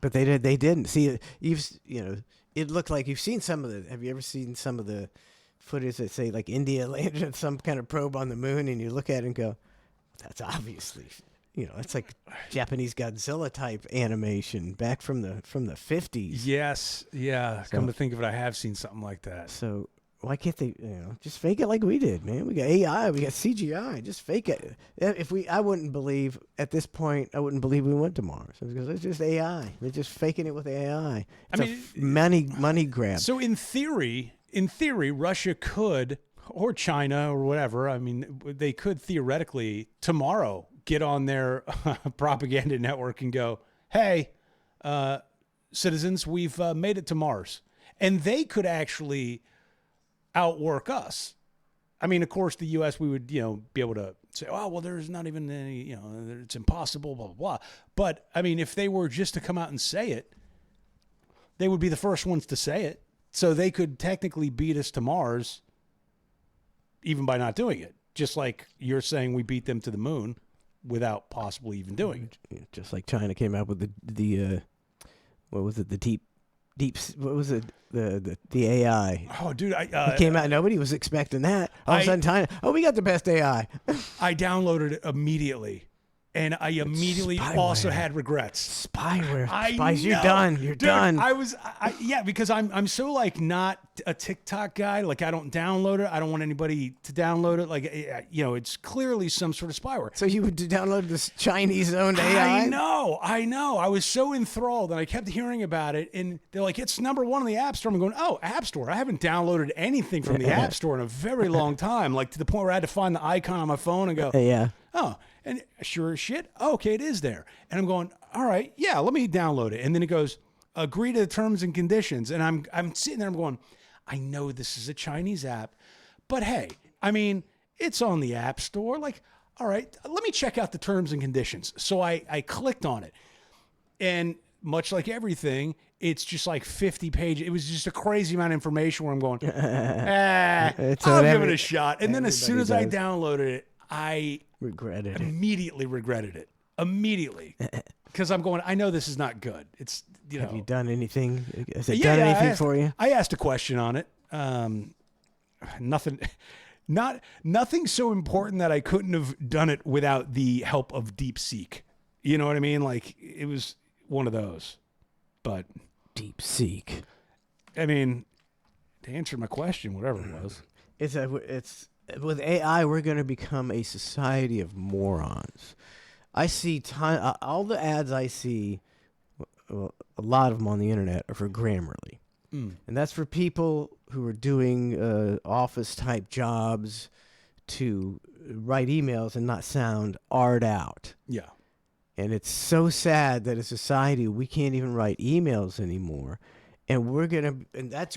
but they didn't. See, it looked like you've seen some of the. Have you ever seen some of the footage that say like India landed some kind of probe on the moon, and you look at it and go, that's obviously, it's like Japanese Godzilla type animation back from the 50s. Yes, yeah. Come to think of it, I have seen something like that. So why can't they, just fake it like we did, man? We got AI, we got CGI, just fake it. I wouldn't believe at this point, we went to Mars because it's just AI. They're just faking it with AI. It's money grab. So in theory, Russia could, or China or whatever. I mean, they could theoretically tomorrow get on their propaganda network and go, "Hey, citizens, we've made it to Mars," and they could actually outwork us. I mean, of course, the U.S. we would be able to say, "Oh, well, there's not even any, it's impossible, blah blah blah." But I mean, if they were just to come out and say it, they would be the first ones to say it. So they could technically beat us to Mars even by not doing it. Just like you're saying we beat them to the moon without possibly even doing it. Just like China came out with the what was it? The deep what was it? The AI. Oh, dude, it came out. Nobody was expecting that. All of a sudden, China. Oh, we got the best AI. I downloaded it immediately. And I immediately also had regrets. Spyware. Spies, you're done. You're done. Because I'm so like not a TikTok guy. Like I don't download it. I don't want anybody to download it. Like it's clearly some sort of spyware. So you would download this Chinese-owned AI? I know. I was so enthralled, and I kept hearing about it. And they're like, it's #1 on the App Store. I'm going, oh, App Store. I haven't downloaded anything from the App Store in a very long time. Like to the point where I had to find the icon on my phone and go, yeah. Oh, and sure as shit, okay, it is there. And I'm going, all right, yeah, let me download it. And then it goes, agree to the terms and conditions. And I'm sitting there, I'm going, I know this is a Chinese app, but hey, I mean, it's on the App Store. Like, all right, let me check out the terms and conditions. So I clicked on it. And much like everything, it's just like 50 pages. It was just a crazy amount of information where I'm going, I'll give it a shot. And then as soon as I downloaded it, I immediately regretted it. Immediately. Because I'm going, I know this is not good. It's, you know. Have you done anything? Has it done anything for you? I asked a question on it. Nothing so important that I couldn't have done it without the help of DeepSeek. You know what I mean? Like, it was one of those. But DeepSeek. I mean, to answer my question, whatever it was. It's with AI, we're going to become a society of morons. I see all the ads I see, well, a lot of them on the internet are for Grammarly. And that's for people who are doing office type jobs to write emails and not sound art out. Yeah. And it's so sad that as a society we can't even write emails anymore. And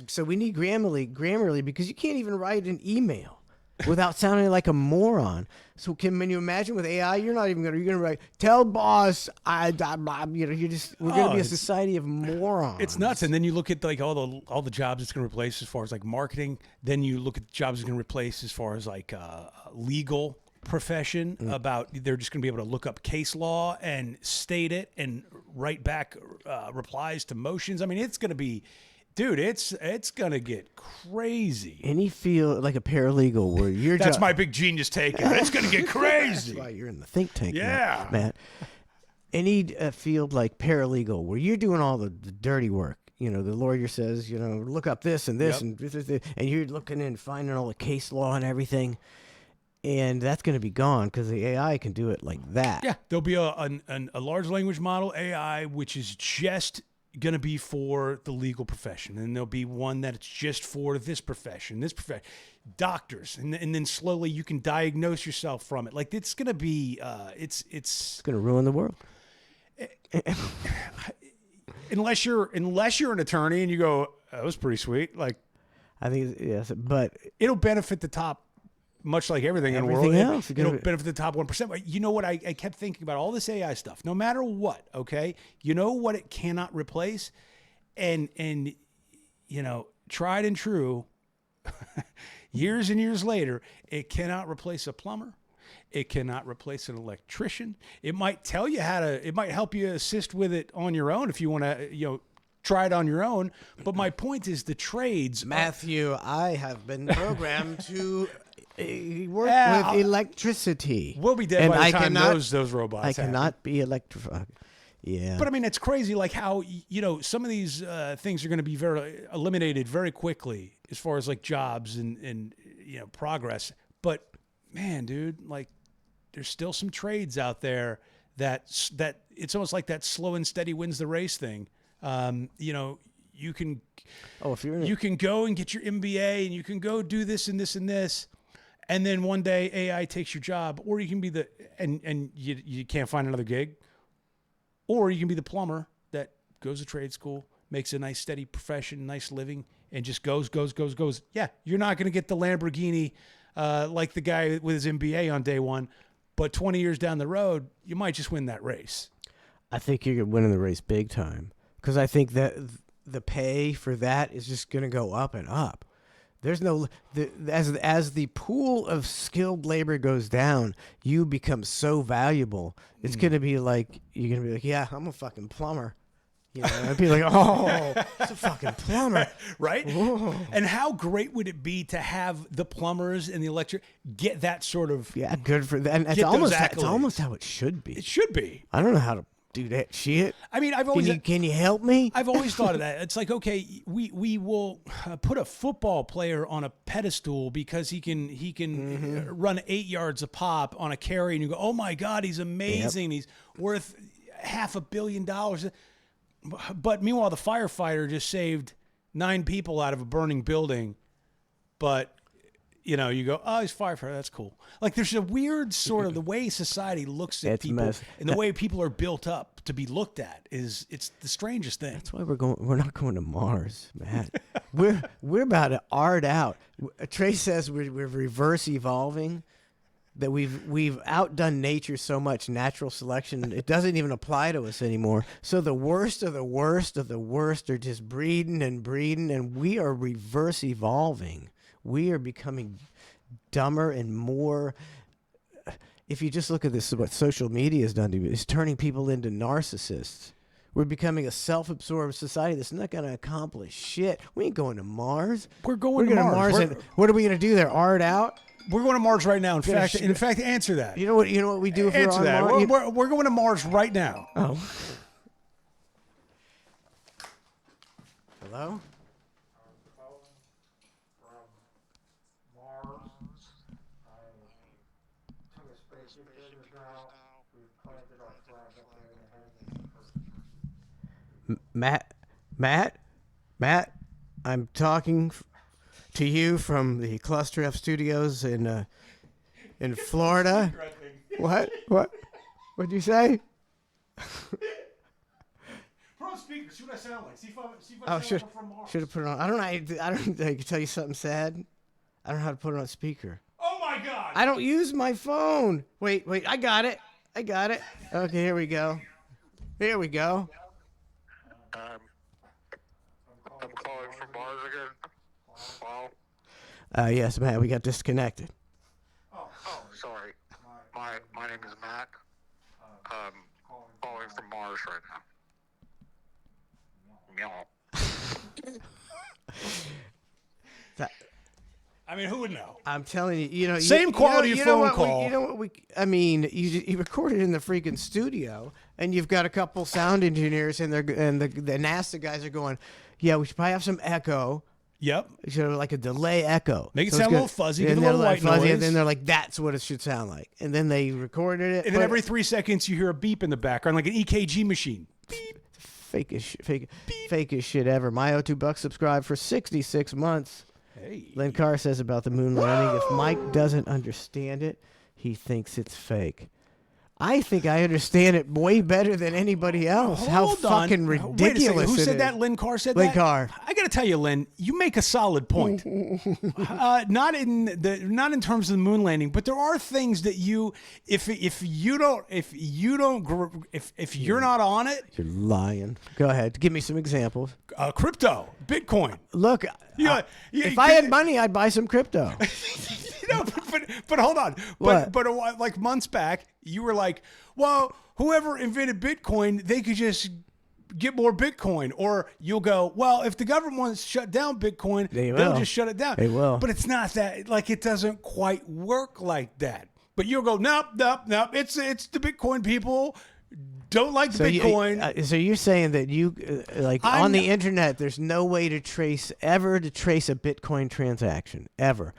so we need Grammarly because you can't even write an email without sounding like a moron. So can you imagine with AI, you're going to write, tell boss, we're going to be a society of morons. It's nuts. And then you look at like all the jobs it's going to replace as far as like marketing. Then you look at the jobs it's going to replace as far as like legal profession about they're just going to be able to look up case law and state it and write back replies to motions. I mean, it's going to be, dude, it's going to get crazy. Any field like a paralegal where you're that's my big genius take. It's going to get crazy. That's why you're in the think tank. Yeah, Matt. Any field like paralegal where you're doing all the dirty work. You know, the lawyer says, look up this and this and you're looking and finding all the case law and everything. And that's going to be gone because the AI can do it like that. Yeah, there'll be a large language model AI, which is just going to be for the legal profession. And there'll be one that's just for this profession, doctors. And then slowly you can diagnose yourself from it. Like, it's going to be, it's going to ruin the world. Unless you're an attorney and you go, that was pretty sweet. Like, I think, yes, but it'll benefit the top. Much like everything in the world, it'll benefit the top 1%. But you know what? I kept thinking about all this AI stuff. No matter what, okay? You know what it cannot replace? And tried and true, years and years later, it cannot replace a plumber. It cannot replace an electrician. It might tell you it might help you assist with it on your own if you want to, try it on your own. But my point is the trades. Matthew, I have been programmed to work with electricity. We'll be dead by the time those robots I cannot be electrified. Yeah. But I mean, it's crazy like how, some of these things are going to be eliminated very quickly as far as like jobs and progress. But man, dude, like there's still some trades out there that it's almost like that slow and steady wins the race thing. You can you can go and get your MBA and you can go do this and this and this. And then one day AI takes your job, or you can be and you can't find another gig, or you can be the plumber that goes to trade school, makes a nice steady profession, nice living, and just goes. Yeah, you're not going to get the Lamborghini like the guy with his MBA on day one, but 20 years down the road, you might just win that race. I think you're winning the race big time because I think that the pay for that is just going to go up and up. There's as the pool of skilled labor goes down, you become so valuable. It's gonna be like you're gonna be like, yeah, I'm a fucking plumber. I'd be like, oh, it's a fucking plumber, right? Whoa. And how great would it be to have the plumbers and the electric get that sort of good for that? And it's almost how it should be. It should be. I don't know how to do that shit. I mean, can you help me? I've always thought of that. It's like, okay, we will put a football player on a pedestal because he can run 8 yards a pop on a carry, and you go, oh my God, he's amazing. Yep. He's worth $500 million. But meanwhile, the firefighter just saved 9 people out of a burning building. But you know, you go, oh, he's firefighter. That's cool. Like there's a weird sort of the way society looks at It's people mess- and the way people are built up to be looked at it's the strangest thing. That's why we're not going to Mars, Matt. we're about to art out. Trey says we're reverse evolving. That we've outdone nature so much, natural selection, it doesn't even apply to us anymore. So the worst of the worst of the worst are just breeding, and we are reverse evolving. We are becoming dumber and more. If you just look at this, what social media has done to you, is turning people into narcissists. We're becoming a self-absorbed society that's not going to accomplish shit. We ain't going to Mars. We're going to to Mars. and what are we going to do there? Art out? We're going to Mars right now. Yeah, In fact, answer that. You know what we do if we're Answer on that. Mars? We're going to Mars right now. Oh. Hello? Matt, I'm talking to you from the Cluster F Studios in Florida. What? What'd you say? Put on speaker. See what I sound like. See if I Oh, sound like from Mars. should have put it on. I don't know. I can tell you something sad. I don't know how to put it on speaker. Oh my God! I don't use my phone. Wait. I got it. Okay, here we go. I'm calling from Mars again. Wow. Yes, Matt, we got disconnected. Oh, sorry. My name is Matt. Calling from Mars right now. Meow. I mean, who would know? I'm telling you, Same quality phone call. You recorded in the freaking studio, and you've got a couple sound engineers, and the NASA guys are going, yeah, we should probably have some echo. Yep. Like a delay echo. Make it So sound it's a little fuzzy, give and it a little they're white fuzzy, noise. And then they're like, that's what it should sound like. And then they recorded it. And then but every 3 seconds you hear a beep in the background, like an EKG machine. Beep. fake as shit ever. My $2 subscribed for 66 months. Hey. Len Carr says about the moon landing, if Mike doesn't understand it, he thinks it's fake. I think I understand it way better than anybody else. How Hold on. fucking Wait a ridiculous second. Who it said is. that? Lynn Carr said Lynn that? Carr. I got to tell you, Lynn, you make a solid point. Not in terms of the moon landing, but there are things that if you're not on it, You're lying. Go ahead. Give me some examples. crypto, Bitcoin. Look, if I had money, I'd buy some crypto. But hold on. What? But like months back, you were like, well, whoever invented Bitcoin, they could just get more Bitcoin. Or you'll go, well, if the government wants to shut down Bitcoin, They they'll will. just shut it down. They will. But it's not that, like, it doesn't quite work like that. But you'll go, nope. It's the Bitcoin people don't like the Bitcoin. So you're saying that I'm on the not- internet, there's no way to trace a Bitcoin transaction ever.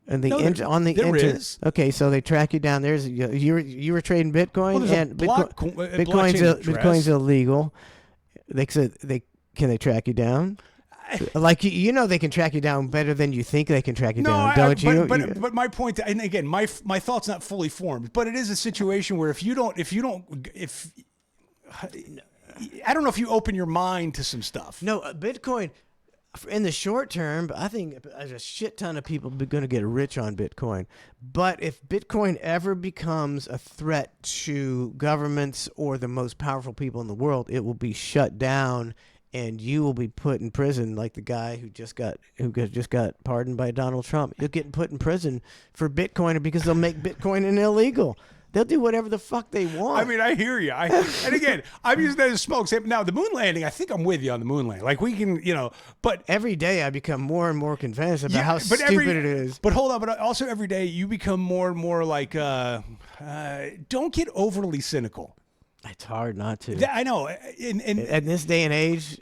And No, there is. Okay, so they track you down. There's you were trading Bitcoin, Well, there's a and blockchain Bitcoin's address. illegal. They said can they track you down? Like they can track you down better than you think they can track you down, don't you? But my point, and again, my thought's not fully formed, but it is a situation where if I don't know if you open your mind to some stuff. No, Bitcoin, in the short term, I think a shit ton of people are going to get rich on Bitcoin. But if Bitcoin ever becomes a threat to governments or the most powerful people in the world, it will be shut down, and you will be put in prison, like the guy who just got pardoned by Donald Trump. You'll get put in prison for Bitcoin because they'll make Bitcoin an illegal. They'll do whatever the fuck they want. I mean, I hear you. And again, I'm using that as smoke. Now, the moon landing, I think I'm with you on the moon landing. Like, we can, but every day I become more and more convinced about how stupid it is. But hold on, but also every day you become more and more like, don't get overly cynical. It's hard not to. I know. In this day and age,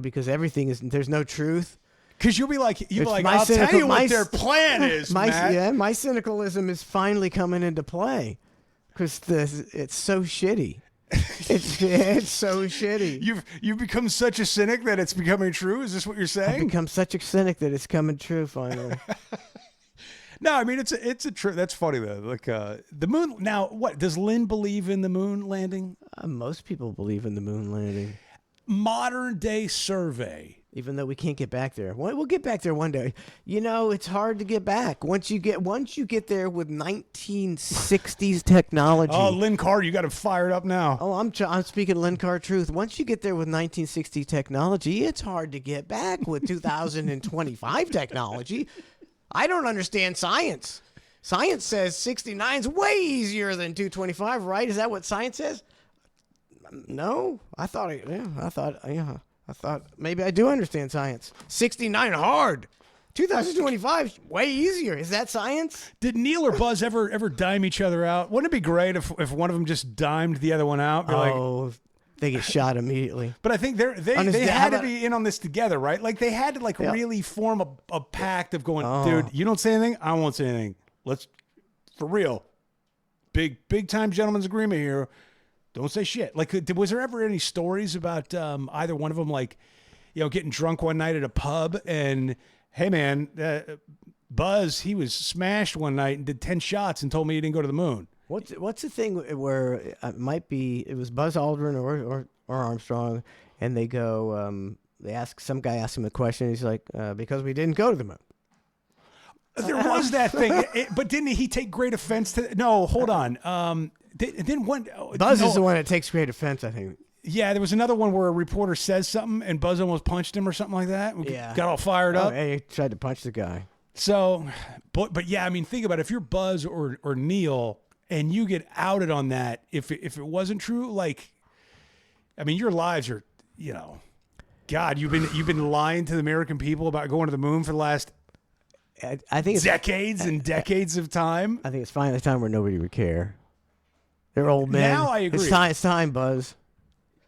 because everything there's no truth. Because you'll be like, my I'll cynical- tell you my what their s- plan is, Matt. My cynicalism is finally coming into play because it's so shitty. It's so shitty. You've become such a cynic that it's becoming true. Is this what you're I've saying? become such a cynic that it's coming true finally. No, I mean it's a true. That's funny though. Like the moon. Now, what does Lynn believe in the moon landing? Most people believe in the moon landing. Modern day survey. Even though we can't get back there. We'll get back there one day. You know, it's hard to get back. Once you get there with 1960s technology. Oh, Lynn Carr, you got him fired up now. Oh, I'm speaking Lynn Carr truth. Once you get there with 1960 technology, it's hard to get back with 2025 technology. I don't understand science. Science says 69 is way easier than 225, right? Is that what science says? No, I thought maybe I do understand science. 69 hard. 2025 is way easier. Is that science? Did Neil or Buzz ever dime each other out? Wouldn't it be great if one of them just dimed the other one out? They get shot immediately. But I think they had to be in on this together, right? Like they had to really form a pact of going, dude, you don't say anything, I won't say anything. Let's, for real, big time gentleman's agreement here. Don't say shit. Like, was there ever any stories about either one of them, like, getting drunk one night at a pub and, hey man, Buzz, he was smashed one night and did 10 shots and told me he didn't go to the moon. What's the thing where it was Buzz Aldrin or Armstrong, and they go, some guy asked him a question. He's like, because we didn't go to the moon. There was that thing, but didn't he take great offense to? No, hold on. Then one Buzz is the one that takes great offense, I think. Yeah, there was another one where a reporter says something and Buzz almost punched him or something like that. Yeah, got all fired up. He tried to punch the guy. So, but yeah, I mean, think about it. If you're Buzz or Neil and you get outed on that, if it wasn't true, like, I mean, your lives are, God, you've been lying to the American people about going to the moon for the last. I think decades and decades of time. I think it's finally time where nobody would care. They're old men. Now I agree. It's time, Buzz.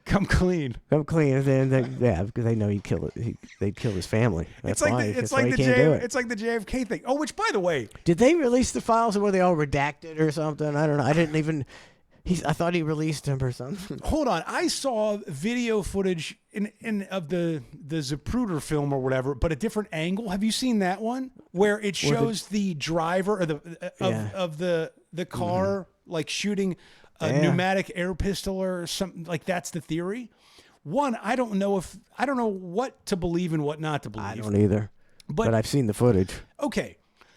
Come clean. Come clean. Because they know they'd kill his family. That's it's like the JFK thing. Oh, which, by the way, did they release the files or were they all redacted or something? I don't know. I didn't even. I thought he released them or something. Hold on. I saw video footage of the Zapruder film or whatever, but a different angle. Have you seen that one where it shows the driver or of the car like shooting a pneumatic air pistol or something? Like that's the theory. One, I don't know what to believe and what not to believe. I don't either. But I've seen the footage. Okay.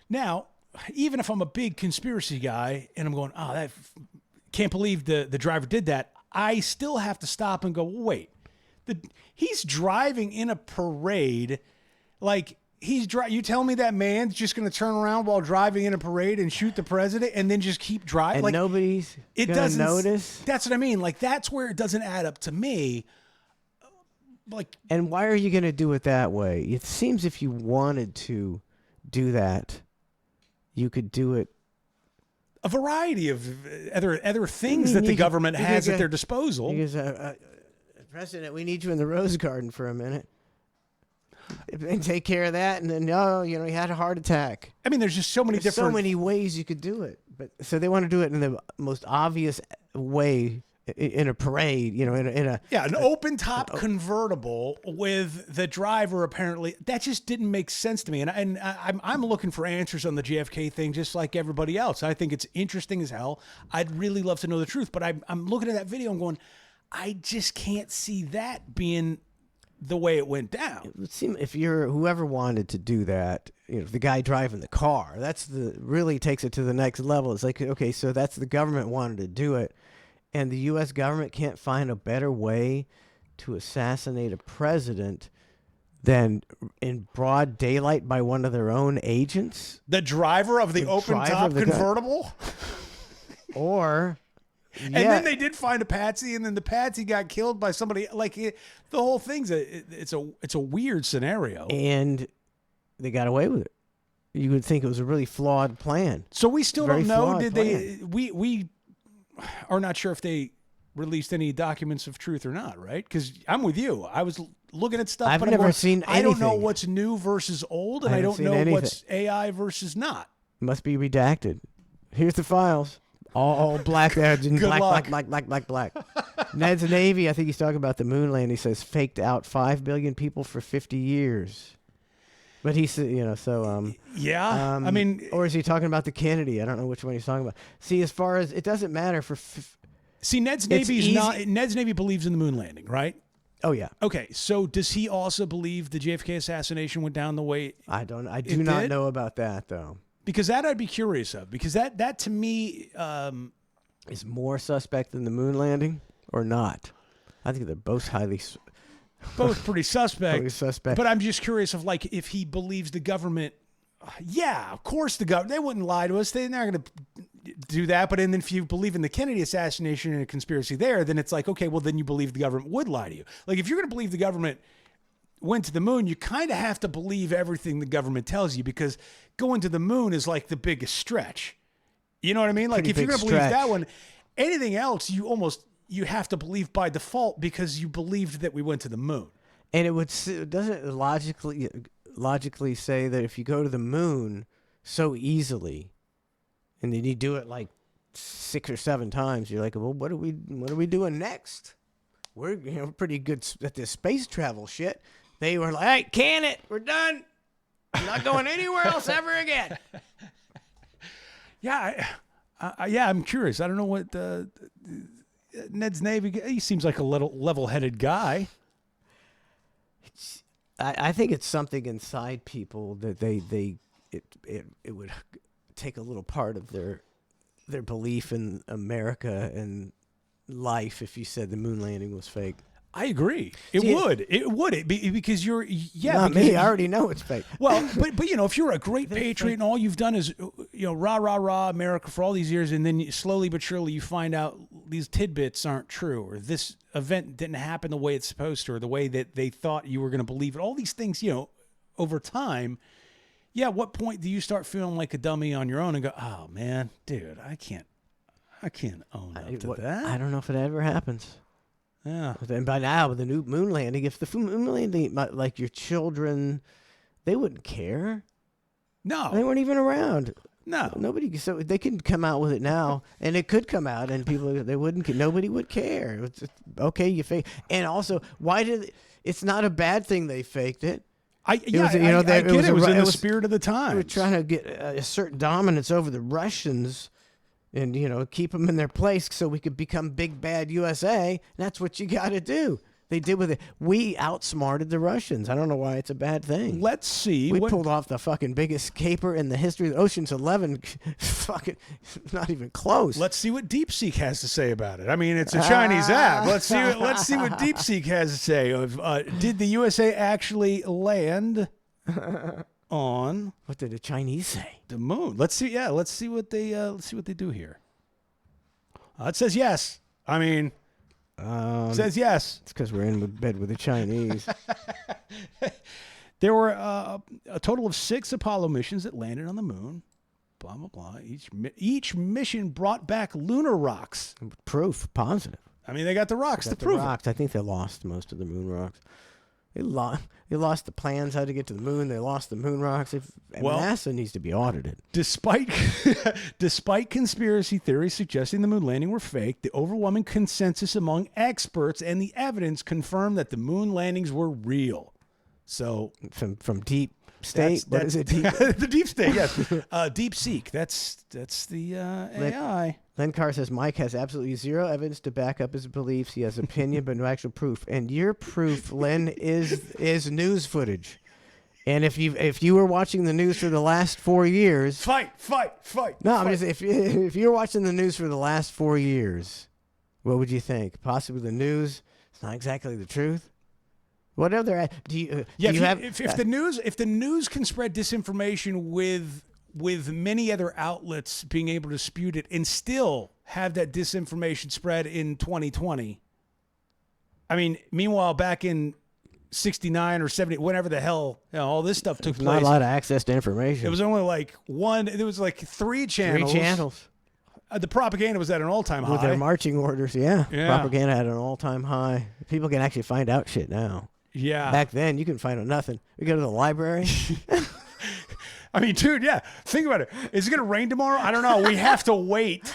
Now, even if I'm a big conspiracy guy and I'm going, that can't believe the driver did that, I still have to stop and go, wait, he's driving in a parade. Like you tell me that man's just going to turn around while driving in a parade and shoot the president and then just keep driving? And like, nobody's going to notice? That's what I mean. Like, that's where it doesn't add up to me. Like, and why are you going to do it that way? It seems if you wanted to do that, you could do it. A variety of other things that the government has at their disposal. Because, President, we need you in the Rose Garden for a minute. And take care of that, and then he had a heart attack. I mean, there's just so many so many ways you could do it. But so they want to do it in the most obvious way in a parade, an open top convertible with the driver. Apparently, that just didn't make sense to me. And I'm looking for answers on the JFK thing, just like everybody else. I think it's interesting as hell. I'd really love to know the truth, but I'm looking at that video and going, I just can't see that being the way it went down. It would seem if you're whoever wanted to do that, the guy driving the car, really takes it to the next level. It's like, okay, so that's the government wanted to do it. And the U.S. government can't find a better way to assassinate a president than in broad daylight by one of their own agents? The driver of the open-top convertible? Or... And then they did find a patsy, and then the patsy got killed by somebody. Like, the whole thing's it's a weird scenario. And they got away with it. You would think it was a really flawed plan. So we still don't know. Did they... We are not sure if they released any documents of truth or not, right? Because I'm with you. I was looking at stuff. I've never seen anything. I don't know what's new versus old, and I don't know what's AI versus not. Must be redacted. Here's the files. All black. Black. Ned's Navy, I think he's talking about the moon landing. He says faked out 5 billion people for 50 years. But he said, Yeah. I mean, or is he talking about the Kennedy? I don't know which one he's talking about. See, as far as it doesn't matter for. see, Ned's It's Navy is easy- not. Ned's Navy believes in the moon landing, right? Oh yeah, Okay, so does he also believe the JFK assassination went down the way? I do It not did? know about that though. Because that I'd be curious of. Because that to me, Is more suspect than the moon landing or not? I think they're both highly both pretty suspect. suspect. But I'm just curious of like if he believes the government. Yeah, of course the government. They wouldn't lie to us. They're not going to do that. But then if you believe in the Kennedy assassination and a conspiracy there, then it's like, okay, well then you believe the government would lie to you. Like if you're going to believe the government went to the moon, you kind of have to believe everything the government tells you, because going to the moon is like the biggest stretch. You know what I mean? Like Pretty if you're big going to believe that stretch. one, anything else you have to believe by default because you believed that we went to the moon. And doesn't it logically say that if you go to the moon so easily, and then you do it like 6 or 7 times, you're like, well, what are we doing next? We're pretty good at this space travel shit. They were like, hey, can it? We're done. I'm not going anywhere else ever again. Yeah, I'm curious. I don't know what Ned's Navy. He seems like a little level-headed guy. I think it's something inside people that it would take a little part of their belief in America and life if you said the moon landing was fake. I agree. It See, would. It would. Because you're. Yeah. Not because me. I already know it's fake. Well, but if you're a great patriot and all you've done is rah rah rah America for all these years, and then slowly but surely you find out these tidbits aren't true, or this event didn't happen the way it's supposed to, or the way that they thought you were going to believe it. All these things, over time. Yeah. At what point do you start feeling like a dummy on your own and go, oh man, dude, I can't own up to that. I don't know if it ever happens. Yeah. And by now, with the new moon landing, if the moon landing, like your children, they wouldn't care. They No. weren't even around. No. Nobody. So they could come out with it now, and it could come out, and people they wouldn't. Nobody would care. It's okay, you fake. And also, why did? It's not a bad thing they faked it. I was, get it. It was in the spirit of the They were time. trying to get a certain dominance over the Russians. And, keep them in their place so we could become big bad USA. That's what you got to do. They did with it. We outsmarted the Russians. I don't know why it's a bad thing. Let's see. We what, pulled off the fucking biggest caper in the history of Ocean's 11. Fucking not even close. Let's see what DeepSeek has to say about it. I mean, it's a Chinese app. Let's see what DeepSeek has to say. Did the USA actually land on What did the Chinese say? the moon? Let's see. Yeah, let's see what they do here. It says yes. I mean, it says yes. It's because we're in bed with the Chinese. There were a total of 6 Apollo missions that landed on the moon. Blah blah blah. Each mission brought back lunar rocks. Proof positive. I mean, they got the rocks to Got the prove rocks. I think they lost most of the moon rocks. They lost the plans how to get to the moon. They lost the moon rocks. Well- NASA needs to be audited. Despite conspiracy theories suggesting the moon landing were fake, the overwhelming consensus among experts and the evidence confirmed that the moon landings were real. So From deep state. What is it? Deep? the deep state, yes. DeepSeek. That's the AI. Len Carr says Mike has absolutely zero evidence to back up his beliefs. He has opinion, but no actual proof. And your proof, Len, is news footage. And if you were watching the news for the last 4 years, Fight. no, I'm just if you're watching the news for the last 4 years, what would you think? Possibly the news. It's not exactly the truth. What other do you? Yeah, do you have? if the news can spread disinformation with many other outlets being able to dispute it and still have that disinformation spread in 2020. I mean, meanwhile, back in 69 or 70, whenever the hell all this stuff took There's not place, a lot of access to information. it was only like there was like 3 channels. 3 channels The propaganda was at an all-time with their high. marching orders. Yeah, Yeah. propaganda at an all-time high. People can actually find out shit now. Yeah. Back then, you couldn't find out nothing. We go to the library. I mean, dude, yeah. Think about it. Is it going to rain tomorrow? I don't know. We have to wait.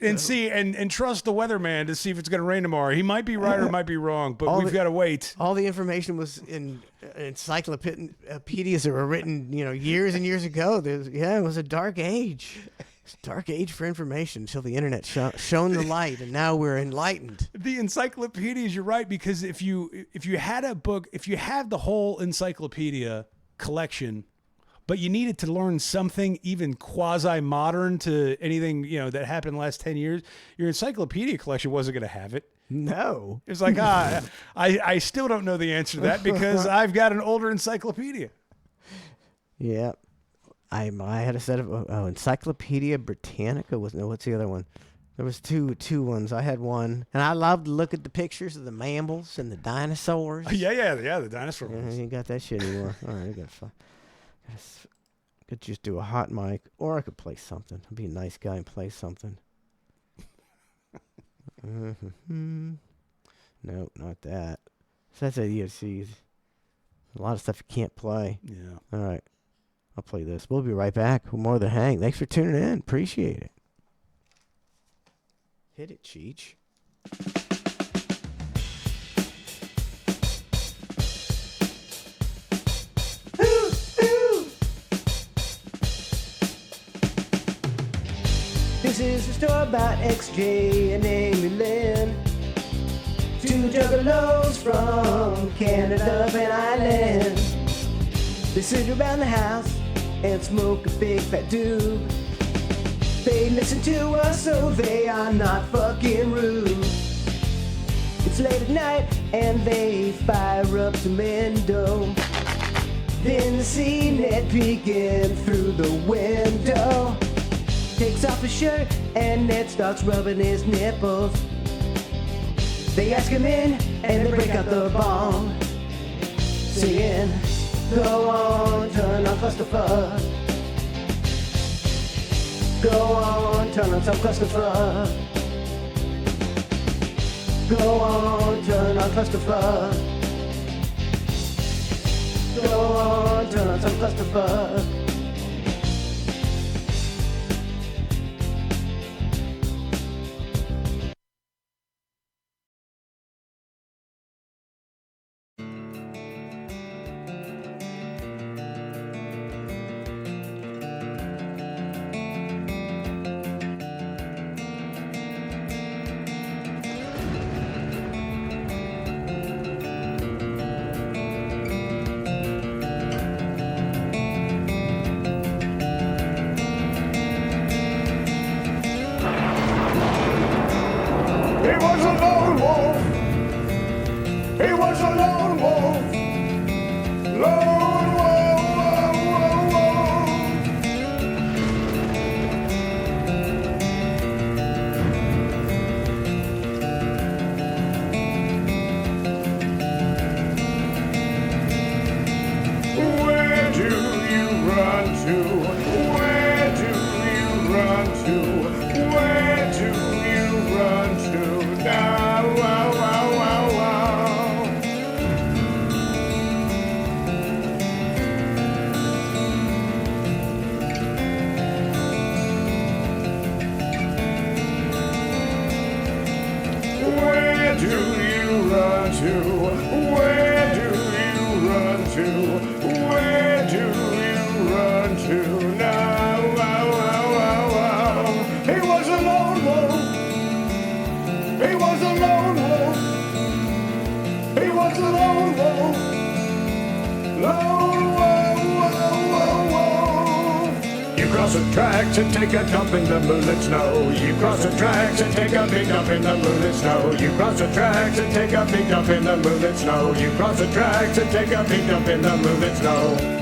and see and trust the weatherman to see if it's going to rain tomorrow. He might be right or might be wrong, but we've got to wait. All the information was in encyclopedias that were written, years and years ago. It was a dark age. It's a dark age for information until the internet shone the light, and now we're enlightened. The encyclopedias, you're right, because if you had a book, if you have the whole encyclopedia collection, but you needed to learn something even quasi-modern to anything, that happened in the last 10 years, your encyclopedia collection wasn't going to have it. No. It's like, I still don't know the answer to that because I've got an older encyclopedia. Yeah. I had a set of Encyclopedia Britannica. What's the other one? There was two ones. I had one, and I loved to look at the pictures of the mammals and the dinosaurs. Yeah, the dinosaur Yeah, ones. you ain't got that shit anymore. All right, could just do a hot mic, or I could play something. I'd be a nice guy and play something. No, not that. So that's a lot of stuff you can't play. Yeah. All right. I'll play this. We'll be right back with more of The Hang. Thanks for tuning in. Appreciate it. Hit it, Cheech. This is a story about XJ and Amy Lynn. Two juggalos from Canada and Ireland. They sit around the house and smoke a big fat doob. They listen to us so they are not fucking rude. It's late at night and they fire up some endo. Then the CNET peeking through the window. Takes off his shirt and Ned starts rubbing his nipples. They ask him in and they break out the bong, singing, "Go on, turn on clusterfuck. Go on, turn on some clusterfuck. Go on, turn on clusterfuck. Go on, turn on some clusterfuck." Tracks and take a dump in the moonlit snow. You cross the tracks and take a big dump in the moonlit snow. You cross the tracks and take a big dump in the moonlit snow. You cross the tracks and take a big dump in the moonlit snow.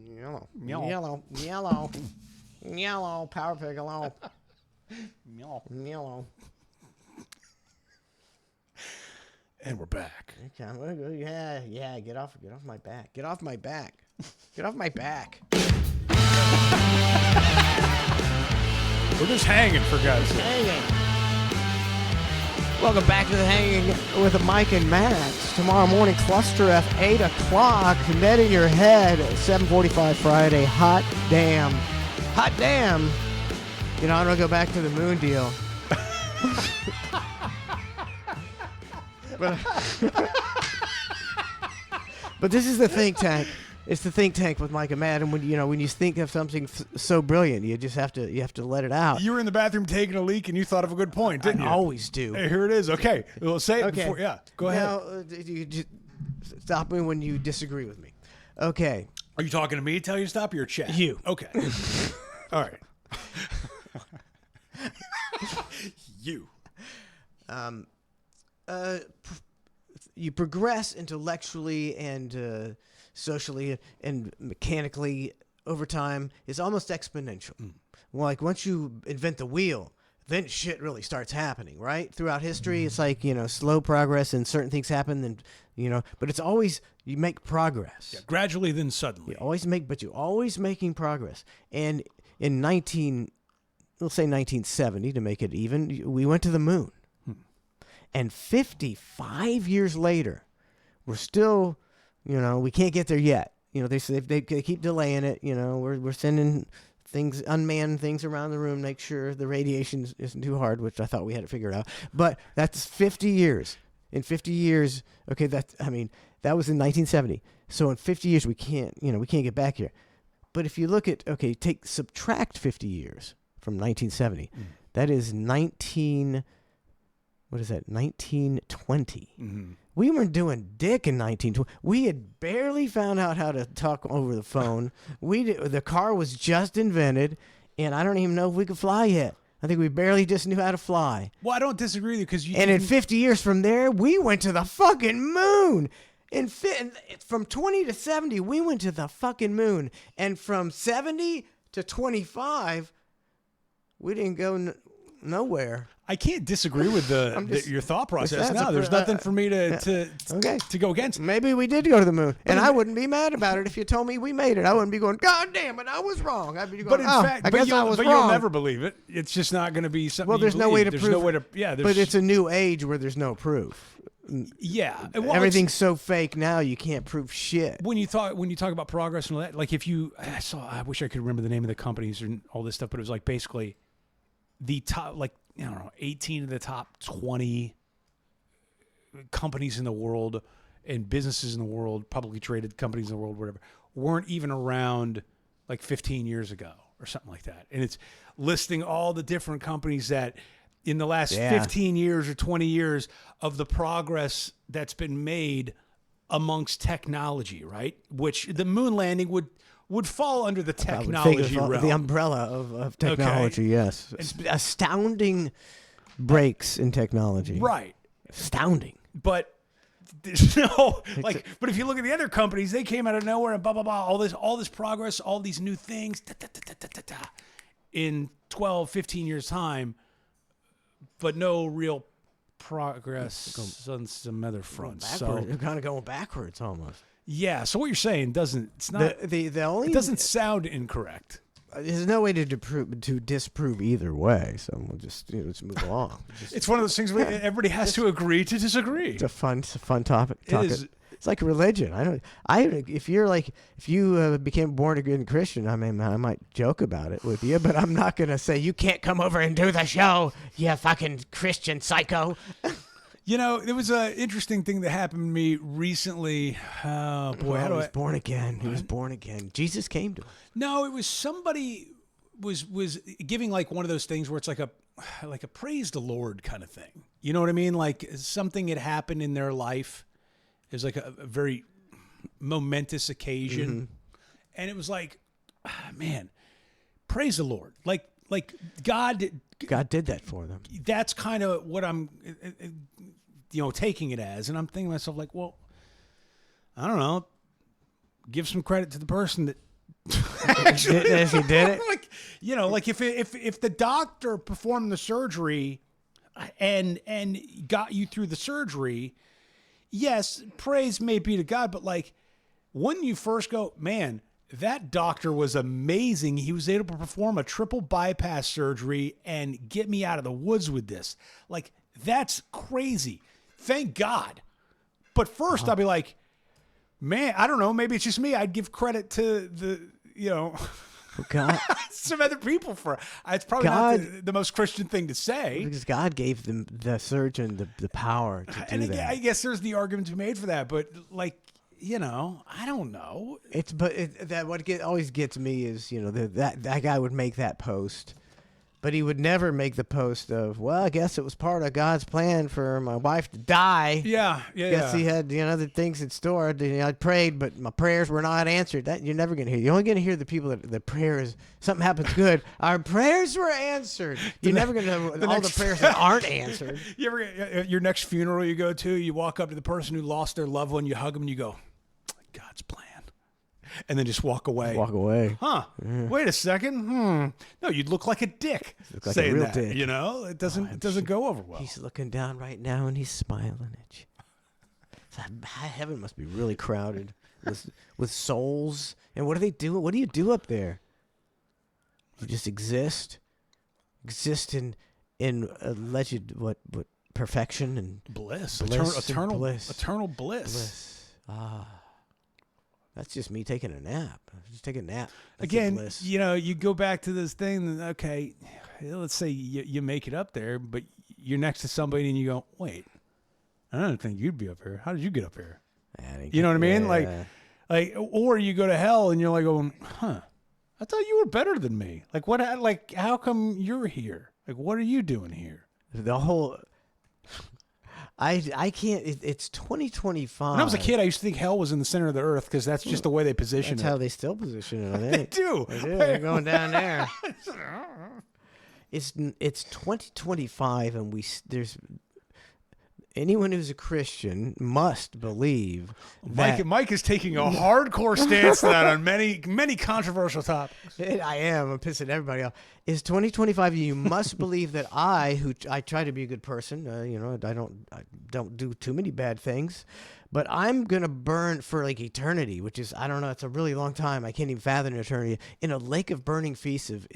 Yellow. Meow. Yellow. Yellow. Yellow. Power Piccolo. Yellow. And we're back. Okay. Yeah. Get off my back. Get off my back. Get off my back. We're just hanging, for God's sake. Hanging. Welcome back to the Hanging with Mike and Max. Tomorrow morning, Cluster F, 8 o'clock. Net in your head, 7:45 Friday. Hot damn. Hot damn. You know, I'm going to go back to the moon deal. But this is the think tank. It's the think tank with Mike and Matt, and when you think of something so brilliant, you just have to let it out. You were in the bathroom taking a leak, and you thought of a good point, didn't you? I always do. Hey, here it is. Okay, well, say it before. Yeah, go ahead. Now, you just stop me when you disagree with me. Okay. Are you talking to me? Tell you to stop your chat. You. Okay. All right. You. You progress intellectually and socially and mechanically over time. It's almost exponential. Like once you invent the wheel, then shit really starts happening, right? Throughout history, it's like, slow progress and certain things happen, and but it's always you make progress. Yeah, gradually, then suddenly. You're always making progress. And in 1970 to make it even, we went to the moon. And 55 years later, we're still, we can't get there yet. They keep delaying it. We're sending unmanned things around the room, make sure the radiation isn't too hard, which I thought we had it figured out. But that's 50 years. In 50 years, okay, that was in 1970. So in 50 years, we can't get back here. But if you look at, subtract 50 years from 1970, that is 1920. We weren't doing dick in 1920. We had barely found out how to talk over the phone. The car was just invented, and I don't even know if we could fly yet. I think we barely just knew how to fly. Well, I don't disagree with you because And in 50 years from there, we went to the fucking moon. From 20 to 70, we went to the fucking moon. And from 70 to 25, we didn't go nowhere. I can't disagree with your thought process. No, there's nothing for me to go against. Maybe we did go to the moon, and I wouldn't be mad about it if you told me we made it. I wouldn't be going, God damn it, I was wrong. I'd be going, But in fact, I guess I was wrong. You'll never believe it. It's just not going to be something. Well, there's no way to prove. No way to. Yeah, but it's a new age where there's no proof. Yeah, everything's so fake now. You can't prove shit. When you talk about progress and all that, like I wish I could remember the name of the companies and all this stuff, but it was like basically the top, 18 of the top 20 companies in the world and businesses in the world, publicly traded companies in the world, whatever, weren't even around like 15 years ago or something like that. And it's listing all the different companies that in the last 15 years or 20 years of the progress that's been made amongst technology, right? Which the moon landing would fall under the technology realm. The umbrella of technology, yes. Astounding breaks in technology. Right. Astounding. But there's no, but if you look at the other companies, they came out of nowhere and blah, blah, blah, all this progress, all these new things, in 12, 15 years' time, but no real progress on some other fronts. So you're kind of going backwards almost. Yeah. So what you're saying it doesn't sound incorrect. There's no way to disprove either way. So we'll just let's move along. It's one of those things where everybody has to agree to disagree. It's a fun topic. It's like religion. If you became born again Christian, I might joke about it with you, but I'm not gonna say you can't come over and do the show, you fucking Christian psycho. There was an interesting thing that happened to me recently. Oh boy, he was born again. He was born again. Jesus came to him. No, it was somebody was giving like one of those things where it's like a praise the Lord kind of thing. You know what I mean? Like something had happened in their life. It was like a very momentous occasion, and it was like, man, praise the Lord. Like God did that for them. That's kind of what I'm, taking it as, and I'm thinking to myself like, well, I don't know, give some credit to the person that Actually, Yes, he did it. Like, you know, like if the doctor performed the surgery and got you through the surgery, yes, praise may be to God, but like when you first go, man, that doctor was amazing. He was able to perform a triple bypass surgery and get me out of the woods with this. Like, that's crazy. Thank God. But first, I'll be like, man, I don't know. Maybe it's just me. I'd give credit to God, some other people for it's probably God- not the most Christian thing to say. because God gave them the surgeon the power to do And that. I guess there's the argument to be made for that, but like, I don't know. Always gets me is that guy would make that post, but he would never make the post of, well, I guess it was part of God's plan for my wife to die. Yeah. Guess he had other things in store. I prayed, but my prayers were not answered. That you're never gonna hear. You're only gonna hear the people that the prayers something happens good. Our prayers were answered. You're never gonna know all the prayers that aren't answered. You ever your next funeral you go to, you walk up to the person who lost their loved one, you hug them, and you go, God's plan. And then just walk away. Walk away. Huh? Wait a second. No, you'd look like a dick look like a saying real that. dick. It doesn't go over well. He's looking down right now and he's smiling at you. Heaven must be really crowded with souls. And what do they do? What do you do up there? You just exist in alleged what perfection and Bliss. Bliss, Eternal bliss. Eternal bliss. bliss. That's just me taking a nap. Just take a nap. That's Again, bliss. you go back to this thing. Okay, let's say you make it up there, but you're next to somebody and you go, wait, I don't think you'd be up here. How did you get up here? You know what I mean? Yeah. Like, or you go to hell and you're like going, huh? I thought you were better than me. Like, what? Like, how come you're here? Like, what are you doing here? The whole. I can't. It's 2025. When I was a kid, I used to think hell was in the center of the earth because that's just the way they position That's it. how they still position it. I They think. do. They do. They're going down there. It's 2025, and there's anyone who's a Christian must believe that Mike is taking a hardcore stance to that on many controversial topics. I am. I'm pissing everybody off. Is 2025? You must believe that I try to be a good person. I don't do too many bad things, but I'm gonna burn for like eternity, which is I don't know. It's a really long time. I can't even fathom eternity in a lake of burning feces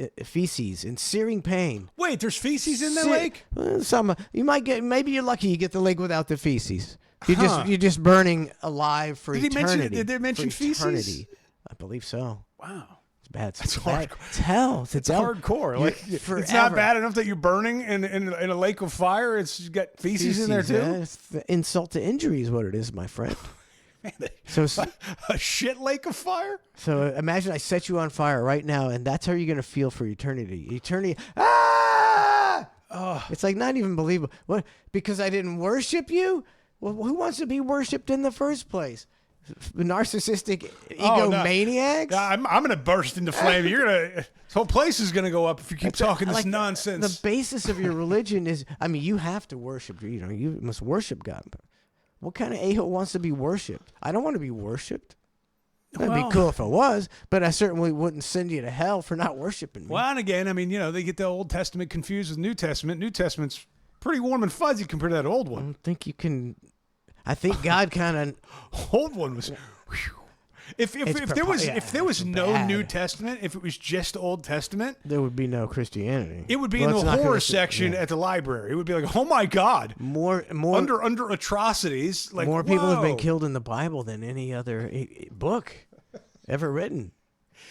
in searing pain. Wait, there's feces in the lake? Some you might get. Maybe you're lucky. You get the lake without the feces. Huh. You're just burning alive for Did eternity. they mention for feces? eternity. I believe so. Wow. It's bad. That's It's bad. hardcore. It's hell. It's hardcore. Like it's not forever. bad enough that you're burning in a lake of fire. It's got feces in there too. Yeah, it's the insult to injury is what it is, my friend. So A shit lake of fire? imagine I set you on fire right now, and that's how you're gonna feel for eternity. Eternity. Ah! It's like not even believable. What? Because I didn't worship you? Well, who wants to be worshipped in the first place? Narcissistic egomaniacs? I'm going to burst into flame. This whole place is going to go up if you keep talking this Like, nonsense. The basis of your religion is, you have to worship. You must worship God. What kind of a-hole wants to be worshipped? I don't want to be worshipped. That'd Well- be cool if I was, but I certainly wouldn't send you to hell for not worshiping me. Well, and again, they get the Old Testament confused with New Testament. New Testament's pretty warm and fuzzy compared to that old I one. don't think you can. I think God kind of. Old one was. If there was it's no bad. New Testament, if it was just Old Testament, There would be no Christianity. it would be Well, in it's the not horror gonna- section yeah. at the library. It would be like, oh my God, More under atrocities. Like more people have been whoa. killed in the Bible than any other book ever written.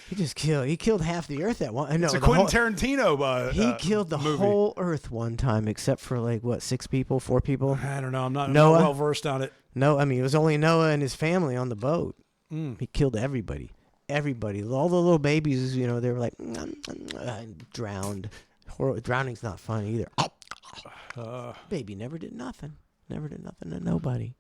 He killed half the earth at one. I know It's a the Quentin whole- Tarantino. He killed the movie. whole earth one time, except for 4 people. I don't know. I'm not Noah? well versed on it. No, it was only Noah and his family on the boat. Mm. He killed everybody. Everybody. All the little babies, they were like, drowned. Drowning's not fun either. Baby never did nothing. Never did nothing to nobody.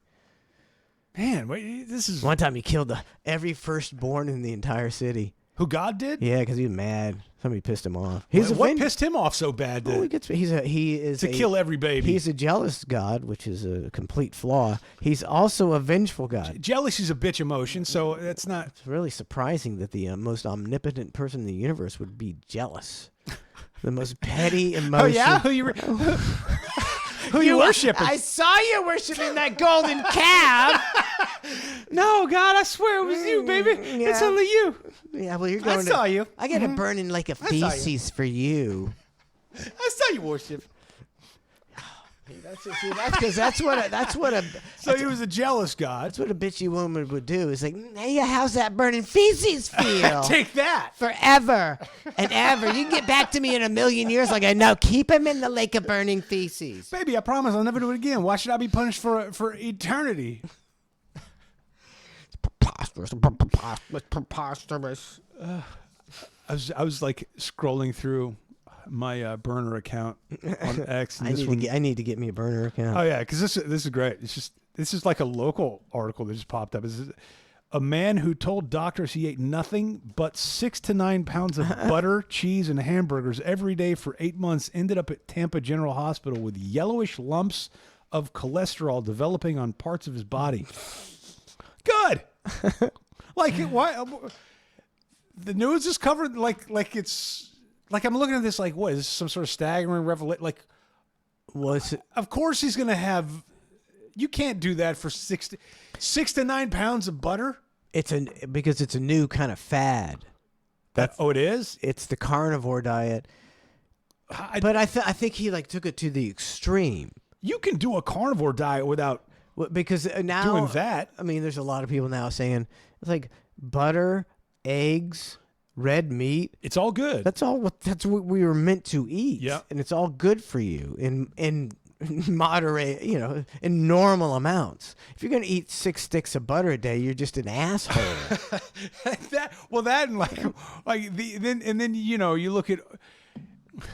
Man, wait, this is One time he killed every firstborn in the entire city. Who God did? Yeah, because he was mad. Somebody pissed him off. He's What pissed him off so bad Oh, he is to kill every baby? He's a jealous God, which is a complete flaw. He's also a vengeful God. Jealousy is a bitch emotion, so that's not. It's really surprising that the most omnipotent person in the universe would be jealous. The most petty emotion. Oh yeah, who you worshiping? I saw you worshiping that golden calf. No, God, I swear it was you, baby. Yeah. It's only you. Yeah, well, you're going. saw you. I got it burning like a saw you. feces for you. I saw you worship. That's what So he was a jealous God. a bitchy woman would do. Is like, hey, how's that burning feces feel? Take that. Forever and ever. You can get back to me in a million years. Like, no, keep him in the lake of burning feces. Baby, I promise I'll never do it again. Why should I be punished for eternity? Preposterous. I was like scrolling through my burner account on X. And I need to get me a burner account. Oh yeah, because this is great. This is like a local article that just popped up. This is a man who told doctors he ate nothing but 6 to 9 pounds of butter, cheese, and hamburgers every day for 8 months ended up at Tampa General Hospital with yellowish lumps of cholesterol developing on parts of his body. Good. Like why? The news is covered like it's like I'm looking at this like what is this some sort of staggering revelation? Like, of course he's gonna have. You can't do that for 6 to 9 pounds of butter. Because it's a new kind of fad. It is. It's the carnivore diet. But I think he like took it to the extreme. You can do a carnivore diet without because now doing that. I mean, there's a lot of people now saying it's like butter, eggs, red meat. It's all good. That's what we were meant to eat. Yeah. And it's all good for you in moderate, in normal amounts. If you're going to eat 6 sticks of butter a day, you're just an asshole. That and then you look at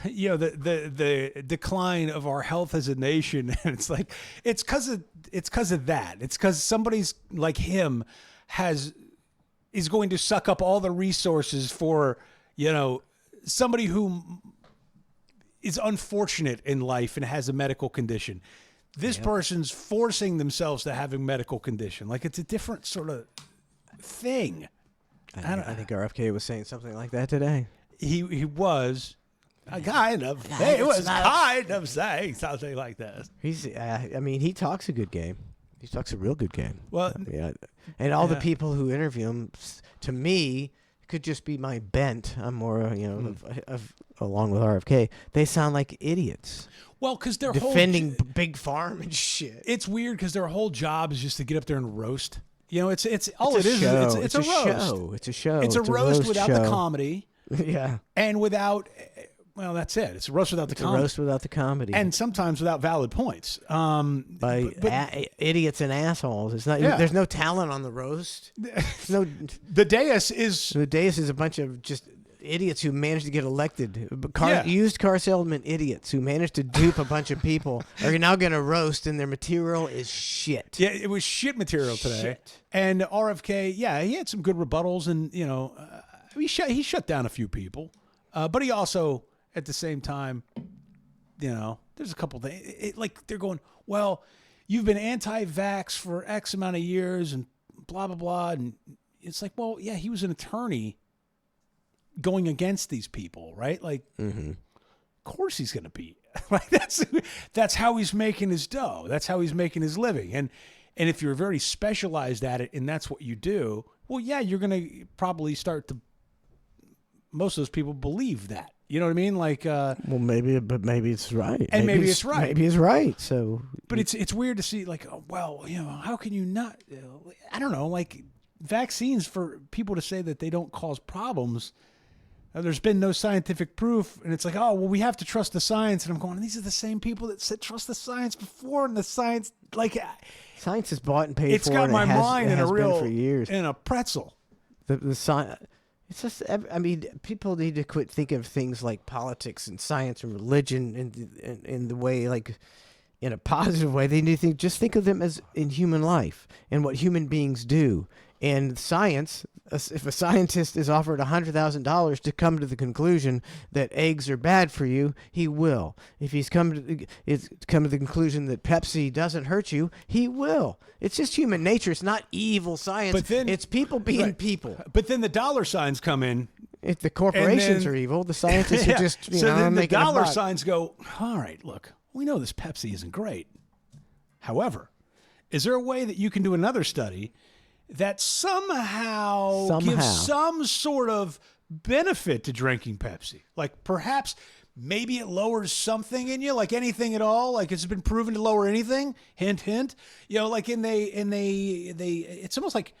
the decline of our health as a nation, and it's like it's because of that. It's because somebody's like him is going to suck up all the resources for somebody who is unfortunate in life and has a medical condition. This person's forcing themselves to have a medical condition. Like it's a different sort of thing. I think RFK was saying something like that today. He was kind of saying something like that. He talks a good game. He talks a real good game. Well, yeah, and all the people who interview him, to me, could just be my bent. I'm more, along with RFK. They sound like idiots. Well, because they're defending big farm and shit. It's weird because their whole job is just to get up there and roast. It's a roast. It's a show. It's a roast without the comedy. Yeah. And without. Well, that's it. It's a roast without the comedy. A roast without the comedy. And sometimes without valid points. By idiots and assholes. It's not. Yeah. There's no talent on the roast. The dais is a bunch of just idiots who managed to get elected. Used car salesman idiots who managed to dupe a bunch of people are now going to roast, and their material is shit. Yeah, it was shit material today. And RFK, he had some good rebuttals, and he shut down a few people, but he also. At the same time, there's a couple things. Like they're going, well, you've been anti-vax for X amount of years and blah, blah, blah. And it's like, well, yeah, he was an attorney going against these people, right? Like, Of course he's going to be. Like that's how he's making his dough. That's how he's making his living. And if you're very specialized at it and that's what you do, well, yeah, you're going to probably start to, most of those people believe that. You know what I mean? Like, maybe it's right, and maybe it's right. Maybe it's right. So, but it's weird to see, like, how can you not? I don't know, like vaccines for people to say that they don't cause problems. There's been no scientific proof, and it's like, oh, well, we have to trust the science. And I'm going, these are the same people that said trust the science before, and the science, science is bought and paid for. It's got my mind in for years in a pretzel. The science. It's just, people need to quit thinking of things like politics and science and religion in the way, like, in a positive way. They need to think of them as in human life and what human beings do And science, if a scientist is offered $100,000 to come to the conclusion that eggs are bad for you, he will. If he's come to the conclusion that Pepsi doesn't hurt you, he will. It's just human nature. It's not evil science. But then- it's people being Right. people. But then the dollar signs come in. If the corporations then- are evil, the scientists Yeah. are just so then the making a dollar buck. signs go, all right, look, we know this Pepsi isn't great. However, is there a way that you can do another study that somehow gives some sort of benefit to drinking Pepsi? Like perhaps maybe it lowers something in you, like anything at all. Like it's been proven to lower anything. Hint, hint. You know, like it's almost like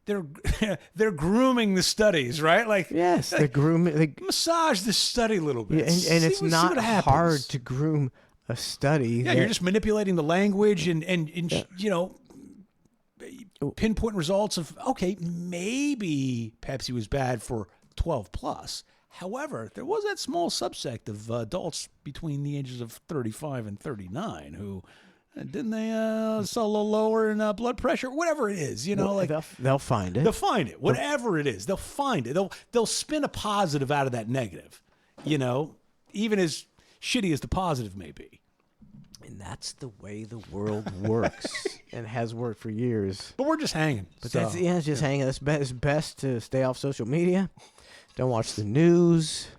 they're grooming the studies, right? Like Yes, they're grooming. They, massage the study a little bit. yeah, and it's see what not happens. hard to groom a study. Yeah, that- you're just manipulating the language and you know, pinpoint results of, okay, maybe Pepsi was bad for 12 plus. However, there was that small subsect of adults between the ages of 35 and 39 who didn't they saw a little lower in blood pressure, whatever it is, you know, like they'll find it. they'll find it, whatever it is, they'll find it. They'll spin a positive out of that negative, you know, even as shitty as the positive may be. And that's the way the world works and has worked for years. But we're just hanging. But so. that's it's just hanging. It's best to stay off social media. Don't watch the news.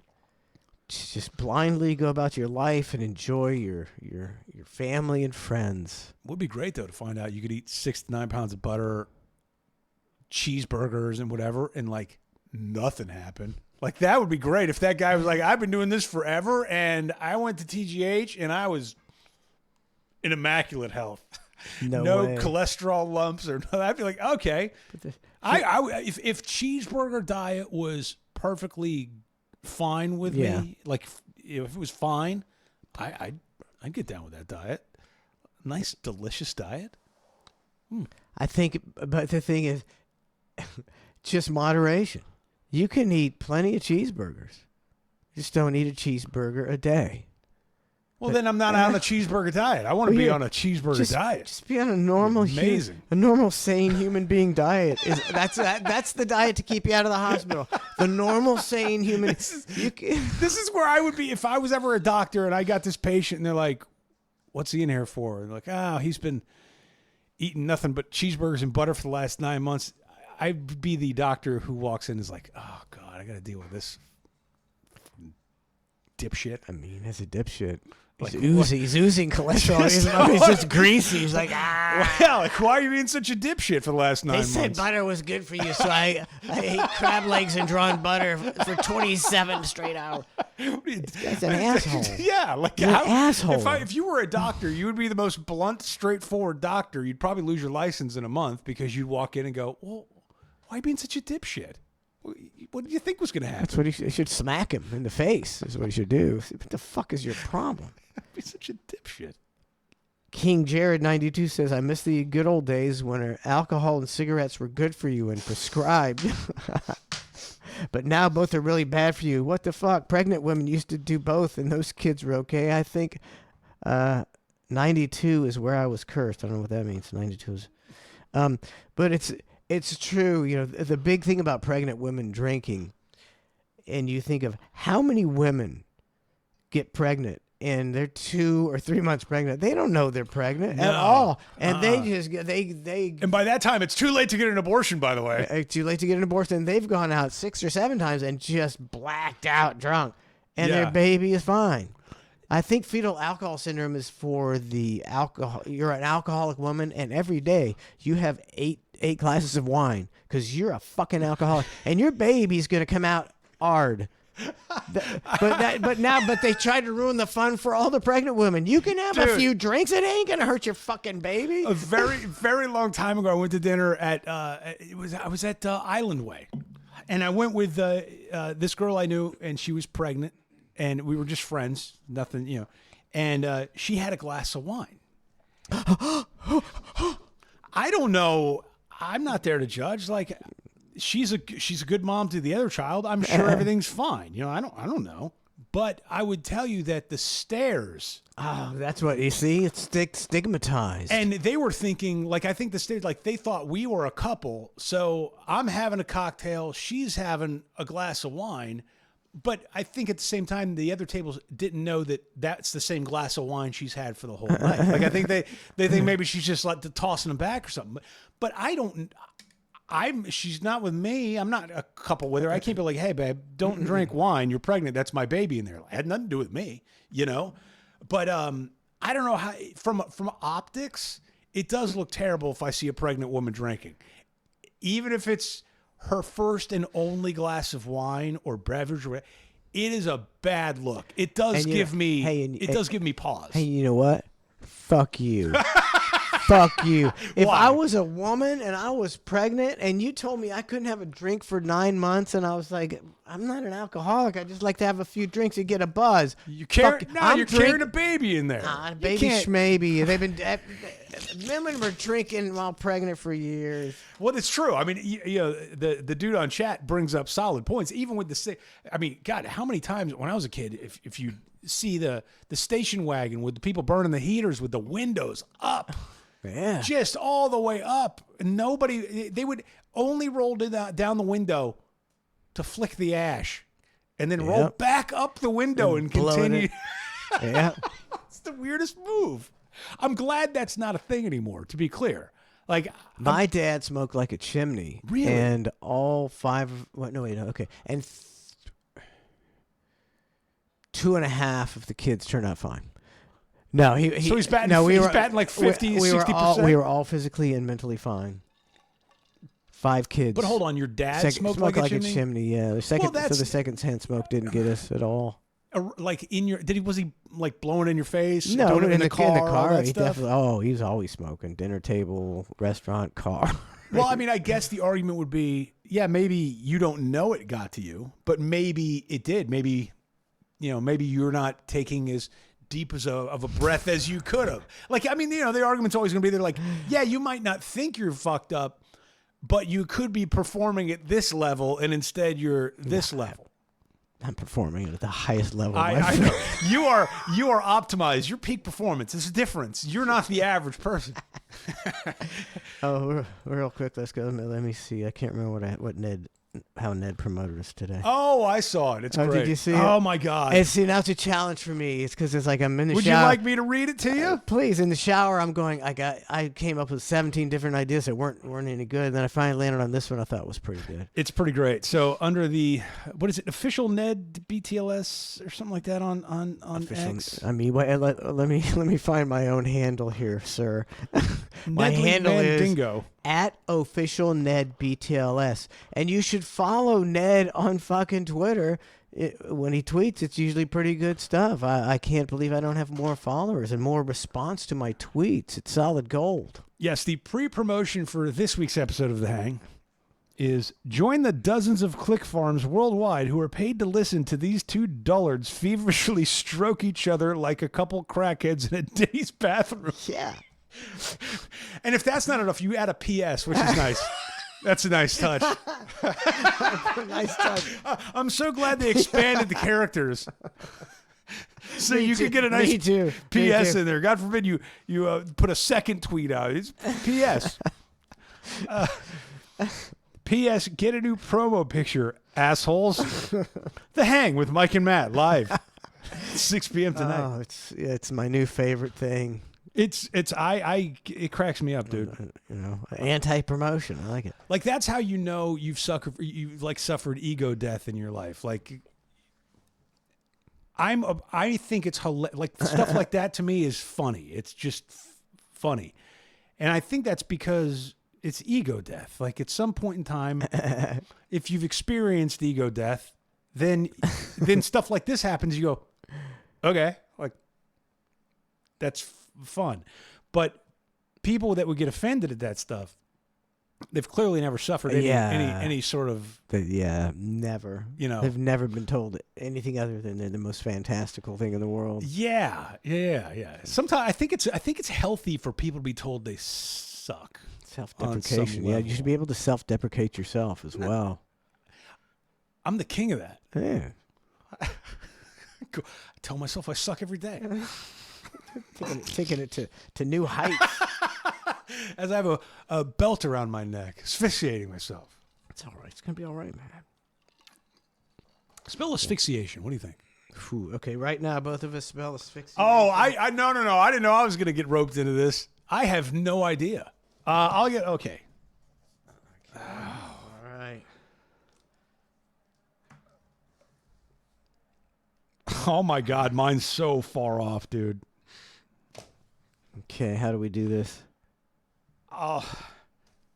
Just blindly go about your life and enjoy your family and friends. Would be great though to find out you could eat 6 to 9 pounds of butter, cheeseburgers and whatever, and like nothing happened. Like that would be great if that guy was like, I've been doing this forever, and I went to TGH and I was in immaculate health. No way. cholesterol lumps or no. I'd be like, okay. If cheeseburger diet was perfectly fine with me, like if it was fine, I'd get down with that diet. Nice, delicious diet. I think, but the thing is, just moderation. You can eat plenty of cheeseburgers. Just don't eat a cheeseburger a day. Well, then I'm not on a cheeseburger diet. I want to Well, be yeah, on a cheeseburger diet. Just be on a normal, Amazing. a normal, sane human being diet. That's the diet to keep you out of the hospital. The normal, sane human. This is where I would be if I was ever a doctor and I got this patient and they're like, "What's he in here for?" And like, "Oh, he's been eating nothing but cheeseburgers and butter for the last 9 months." I'd be the doctor who walks in and is like, "Oh God, I got to deal with this dipshit." I mean, as a dipshit. Like, He's oozing cholesterol. He's just greasy. He's like, Yeah, like why are you being such a dipshit for the last 9 They months? said butter was good for you, so I ate crab legs and drawn butter for 27 straight hours. That's an asshole. Yeah, like You're an asshole. If you were a doctor, you would be the most blunt, straightforward doctor. You'd probably lose your license in a month because you'd walk in and go, "Well, why are you being such a dipshit? What did you think was going to happen?" That's what he should smack him in the face. Is what he should do. What the fuck is your problem? Be such a dipshit. King Jared 92 says, I miss the good old days when alcohol and cigarettes were good for you and prescribed. But now both are really bad for you. What the fuck? Pregnant women used to do both, and those kids were okay. I think 92 is where I was cursed. I don't know what that means. 92 is. But it's true. You know, the big thing about pregnant women drinking, and you think of how many women get pregnant and they're 2 or 3 months pregnant. They don't know they're pregnant at all, and they just they. And by that time, it's too late to get an abortion. By the way, Too late to get an abortion. They've gone out 6 or 7 times and just blacked out drunk, and Yeah. their baby is fine. I think fetal alcohol syndrome is for the alcohol. You're an alcoholic woman, and every day you have eight glasses of wine because you're a fucking alcoholic, and your baby's gonna come out hard. But they try to ruin the fun for all the pregnant women. You can have a Dude. few drinks; it ain't gonna hurt your fucking baby. a very long time ago, I went to dinner at I was at Island Way, and I went with this girl I knew, and she was pregnant, and we were just friends, nothing, you know, and she had a glass of wine. I don't know. I'm not there to judge. Like, she's a good mom to the other child. I'm sure everything's fine. You know, I don't know. But I would tell you that the stairs, Oh, that's what you see. It's stigmatized. and they were thinking, like, I think the stairs, like, they thought we were a couple. So I'm having a cocktail, she's having a glass of wine. But I think at the same time, the other tables didn't know that that's the same glass of wine she's had for the whole night. Like, I think they think maybe she's just like tossing them back or something. But I don't. She's not with me. I'm not a couple with her. I can't be like, hey, babe, don't drink wine. You're pregnant. That's my baby in there. It had nothing to do with me, you know. But I don't know how. From optics, it does look terrible if I see a pregnant woman drinking, even if it's her first and only glass of wine or beverage. It is a bad look. It does give me. It does give me pause. Hey, you know what? Fuck you. Fuck you. If Why? I was a woman and I was pregnant and you told me I couldn't have a drink for 9 months and I was like, I'm not an alcoholic. I just like to have a few drinks and get a buzz. You carry, Fuck- no, I'm you're carrying a baby in there. Ah, You baby can't- schmaybe. They've been women were drinking while pregnant for years. Well, it's true. I mean, you know, the dude on chat brings up solid points. Even with the, I mean, God, how many times when I was a kid, if you see the station wagon with the people burning the heaters with the windows up, Yeah. just all the way up, nobody, they would only roll down the window to flick the ash, and then roll Yep. back up the window and blowing continue. it. Yeah. It's the weirdest move. I'm glad that's not a thing anymore. To be clear, like My dad smoked like a chimney. Really? And all five. What? No, wait. No, okay. And 2.5 of the kids turned out fine. No, he So he's batting- No, he's batting like 50, we were 60%? we were all physically and mentally fine. 5 kids. But hold on, your dad Smoked smoked like a chimney? Yeah, the second. So that's- the second-hand smoke didn't get us at all. Like in your, was he like blowing in your face? No, doing it in the car, all that he stuff? definitely. Oh, he's always smoking. Dinner table, restaurant, car. Well, I mean, I guess the argument would be, yeah, maybe you don't know it got to you, but maybe it did. Maybe, you know, maybe you're not taking as deep of a breath as you could have. Like, I mean, you know, the argument's always going to be there. Like, yeah, you might not think you're fucked up, but you could be performing at this level, and instead you're this level. I'm performing at the highest level. I know. You are optimized. Your peak performance. There's a difference. You're not the average person. Oh, real quick, let's go. Let me see. I can't remember how Ned promoted us today. Oh, I saw it. It's Oh, great. did you see it? Oh my God. And see, now it's a challenge for me. It's because it's like I'm in the Would you shower. like me to read it to you? Please, in the shower, I'm going. I came up with 17 different ideas that weren't any good. And then I finally landed on this one. I thought was pretty good. It's pretty great. So under the, what is it, official Ned BTLS or something like that on X? I mean, wait, let me find my own handle here, sir. My Nedley handle is Mandingo. @official Ned BTLS, and you should follow Ned on fucking Twitter. When he tweets, it's usually pretty good stuff. I can't believe I don't have more followers and more response to my tweets. It's solid gold. Yes, the pre-promotion for this week's episode of The Hang is join the dozens of click farms worldwide who are paid to listen to these two dullards feverishly stroke each other like a couple crackheads in a Denny's bathroom. Yeah. And if that's not enough, you add a PS, which is nice. That's a nice touch. Nice touch. I'm so glad they expanded the characters. So Me you too. could get a Me nice too. Me PS too. in there. God forbid you put a second tweet out. It's PS. PS, get a new promo picture, assholes. The Hang with Mike and Matt live. 6 p.m. tonight. Oh, it's my new favorite thing. It cracks me up, dude. You know, anti-promotion. I like it. Like that's how you know you've suffered ego death in your life. Like I think it's like stuff like that to me is funny. It's just funny. And I think that's because it's ego death. Like at some point in time, if you've experienced ego death, then stuff like this happens. You go, okay, like that's fun. But people that would get offended at that stuff, they've clearly never suffered any sort of never. You know, they've never been told anything other than they're the most fantastical thing in the world. Yeah. Sometimes I think it's healthy for people to be told they suck. Self-deprecation. Yeah, you should be able to self-deprecate yourself as well. I'm the king of that. Yeah. I tell myself I suck every day. Taking it to new heights. As I have a belt around my neck, asphyxiating myself. It's all right. It's gonna be all right, man. Spell asphyxiation. What do you think? Whew, okay, right now both of us spell asphyxiation. Oh, I no. I didn't know I was going to get roped into this. I have no idea. I'll get okay. All right. Oh my God, mine's so far off, dude. Okay, how do we do this? Oh,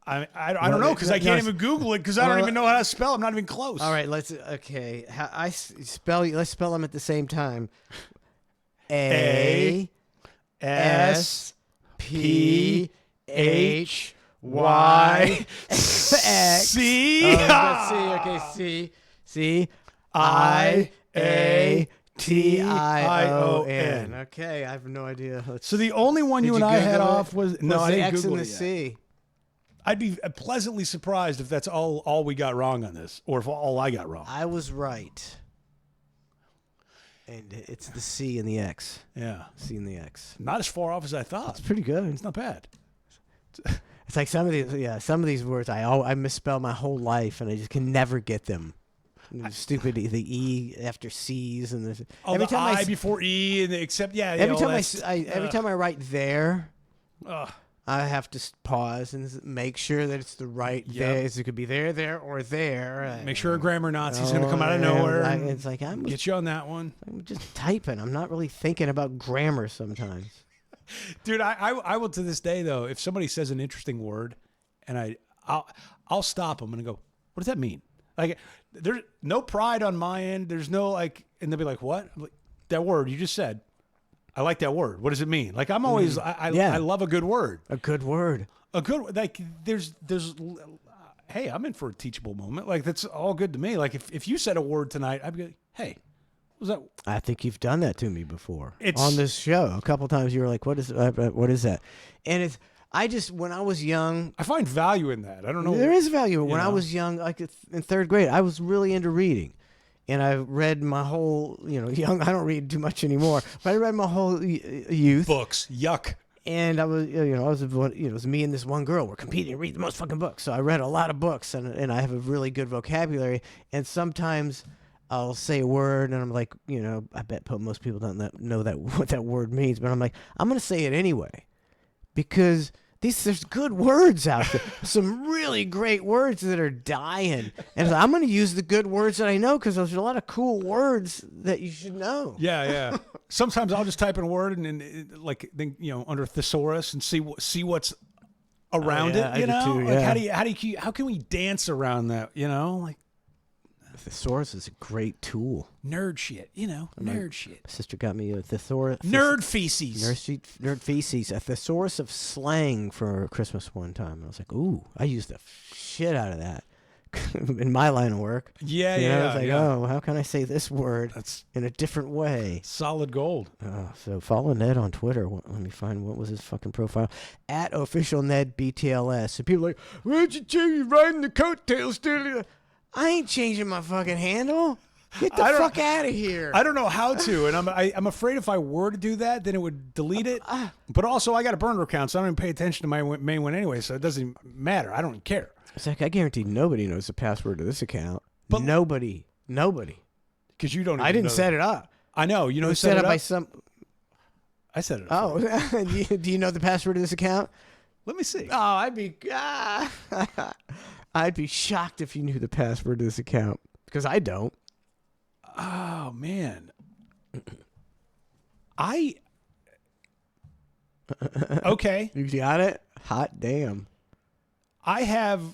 I don't know because I can't even Google it because I don't even know how to spell. I'm not even close. All right, okay. Let's spell them at the same time. A S P H Y X C. Okay, C I A T-I-O-N. Okay, I have no idea. So the only one you and I had off was no, I the didn't X Google and the it yet. C. I'd be pleasantly surprised if that's all we got wrong on this, or if all I got wrong. I was right. And it's the C and the X. Yeah, C and the X. not as far off as I thought. It's pretty good. It's not bad. It's like some of these words I misspell my whole life and I just can never get them. Stupid the E after C's and every time I before E and except every time I write there, I have to pause and make sure that it's the right there. It could be there, or there. Make sure a grammar Nazi's going to come out of nowhere. It's like get you on that one. I'm just typing. I'm not really thinking about grammar sometimes. Dude, I will to this day though. If somebody says an interesting word, and I'll stop them and go, "What does that mean?" Like, there's no pride on my end. There's no like, and they'll be like, "What?" I'm like, that word you just said. I like that word. What does it mean? Like, I'm always, I love a good word. A good word. Like, there's, hey, I'm in for a teachable moment. Like, that's all good to me. Like, if you said a word tonight, I'd be like, hey, what was that? I think you've done that to me before on this show. A couple times you were like, what is that? And when I was young. I find value in that. I don't know. There is value. When I was young, like in third grade, I was really into reading. And I read my whole, young. I don't read too much anymore, but I read my whole youth. Books, yuck. And I was, it was me and this one girl. We're competing to read the most fucking books. So I read a lot of books, and I have a really good vocabulary. And sometimes I'll say a word, and I'm like, I bet most people don't know what that word means. But I'm like, I'm gonna say it anyway, because there's good words out there. Some really great words that are dying. And I'm going to use the good words that I know because there's a lot of cool words that you should know. Yeah. Sometimes I'll just type in a word and like, then, under thesaurus and see what's around it, I do too, Like, how can we dance around that, like. Thesaurus is a great tool. Nerd shit, nerd shit. My sister got me a thesaurus. Nerd feces. Nerd feces. A thesaurus of slang for Christmas one time. And I was like, ooh, I used the shit out of that in my line of work. Yeah. I was like, oh, how can I say this word in a different way? Solid gold. So follow Ned on Twitter. Let me find what was his fucking profile. @officialnedbtls. And people are like, why'd you change? You riding the coattails still? I ain't changing my fucking handle. Get the fuck out of here. I don't know how to, and I'm afraid if I were to do that, then it would delete it. But also, I got a burner account, so I don't even pay attention to my main one anyway, so it doesn't matter. I don't care. It's like, I guarantee nobody knows the password to this account. But nobody. Because you don't even I didn't set it up. I know. You know who set it up up? by some... I set it up. Oh, do you know the password to this account? Let me see. Oh, I'd be shocked if you knew the password to this account, because I don't. Oh, man. Okay. You got it? Hot damn. I have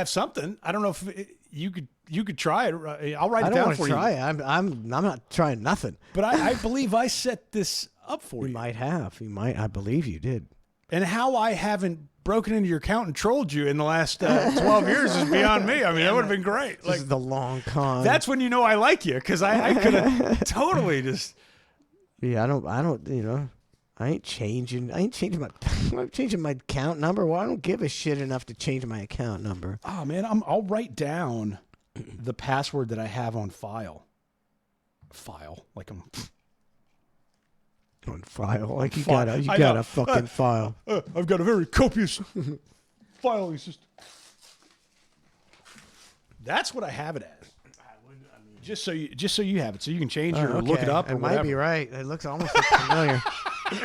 something. I don't know if you could try it. I'll write it down for you. I don't want to try it. I'm not trying nothing. But I believe I set this up for you. You might have. I believe you did. And how I haven't broken into your account and trolled you in the last 12 years is beyond me. I mean, that would have been great. This is the long con. That's when you know I like you, because I could have totally just. Yeah, I don't. I ain't changing my account number. Well, I don't give a shit enough to change my account number. Oh man, I'll write down the password that I have on file. file. Like I'm On file, like you File. got I a know. fucking file. I've got a very copious filing system. That's what I have it as. Just so you have it, so you can change it or look it up. Or It might whatever. be right. It looks almost looks familiar.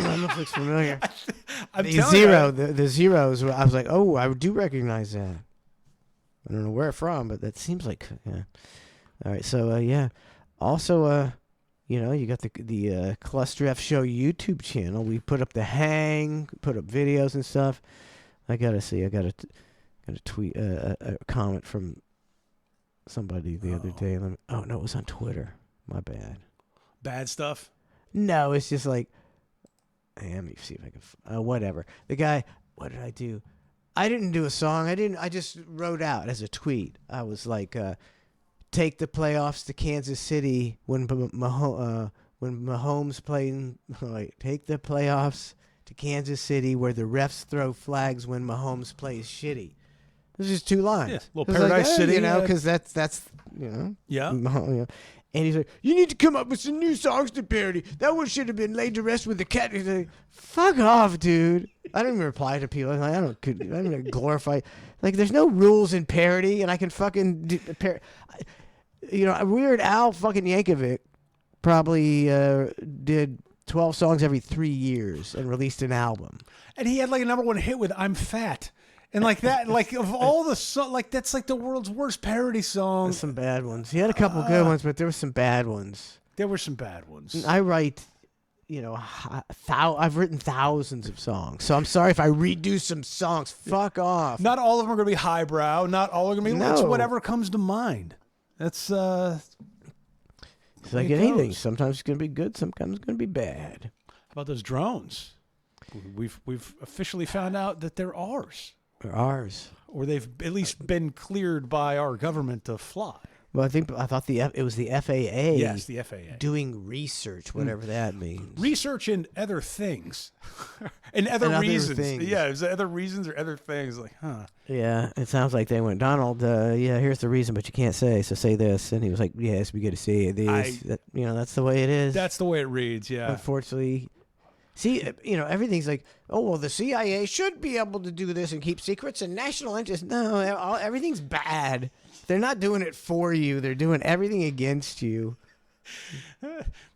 Almost looks familiar. I'm The telling you, zero, the zeros. I was like, oh, I do recognize that. I don't know where from, but that seems like yeah. All right, so yeah. Also, you got the Cluster F Show YouTube channel. We put up the hang, put up videos and stuff. I gotta see. I gotta tweet a comment from somebody the other day. Oh no, it was on Twitter. My bad. Bad stuff. No, it's just like, hey, let me see if I can. Whatever. The guy. What did I do? I didn't do a song. I just wrote out as a tweet. I was like, take the playoffs to Kansas City when Mahomes playing. Like, take the playoffs to Kansas City where the refs throw flags when Mahomes plays shitty. This is 2 lines. Yeah, little 'Cause like, Paradise City, because that's Yeah. And he's like, you need to come up with some new songs to parody. That one should have been laid to rest with the cat. He's like, fuck off, dude. I don't even reply to people. I don't glorify. Like, there's no rules in parody, and I can fucking do Weird Al fucking Yankovic probably did 12 songs every 3 years and released an album. And he had like a #1 hit with "I'm Fat," and like that, like of all the like that's like the world's worst parody song. There's some bad ones. He had a couple good ones, but there were some bad ones. There were some bad ones. I write, I've written thousands of songs, so I'm sorry if I redo some songs. Fuck off. Not all of them are going to be highbrow. Not all are going to be. No. It's whatever comes to mind. That's It's like it anything. goes. Sometimes it's gonna be good. Sometimes it's gonna be bad. How about those drones? We've officially found out that they're ours, They're ours. or they've at least been cleared by our government to fly. Well, I thought it was the FAA. Yes, the FAA. doing research, whatever that means. Research and other things, and other And other reasons. things. Yeah, is there other reasons or other things? Like, huh? Yeah, it sounds like they went, Donald. Yeah, here's the reason, but you can't say. So say this, and he was like, yes, we got to say this. That's the way it is. That's the way it reads. Yeah. Unfortunately. See, everything's like, oh, well, the CIA should be able to do this and keep secrets and national interest. No, everything's bad. They're not doing it for you. They're doing everything against you.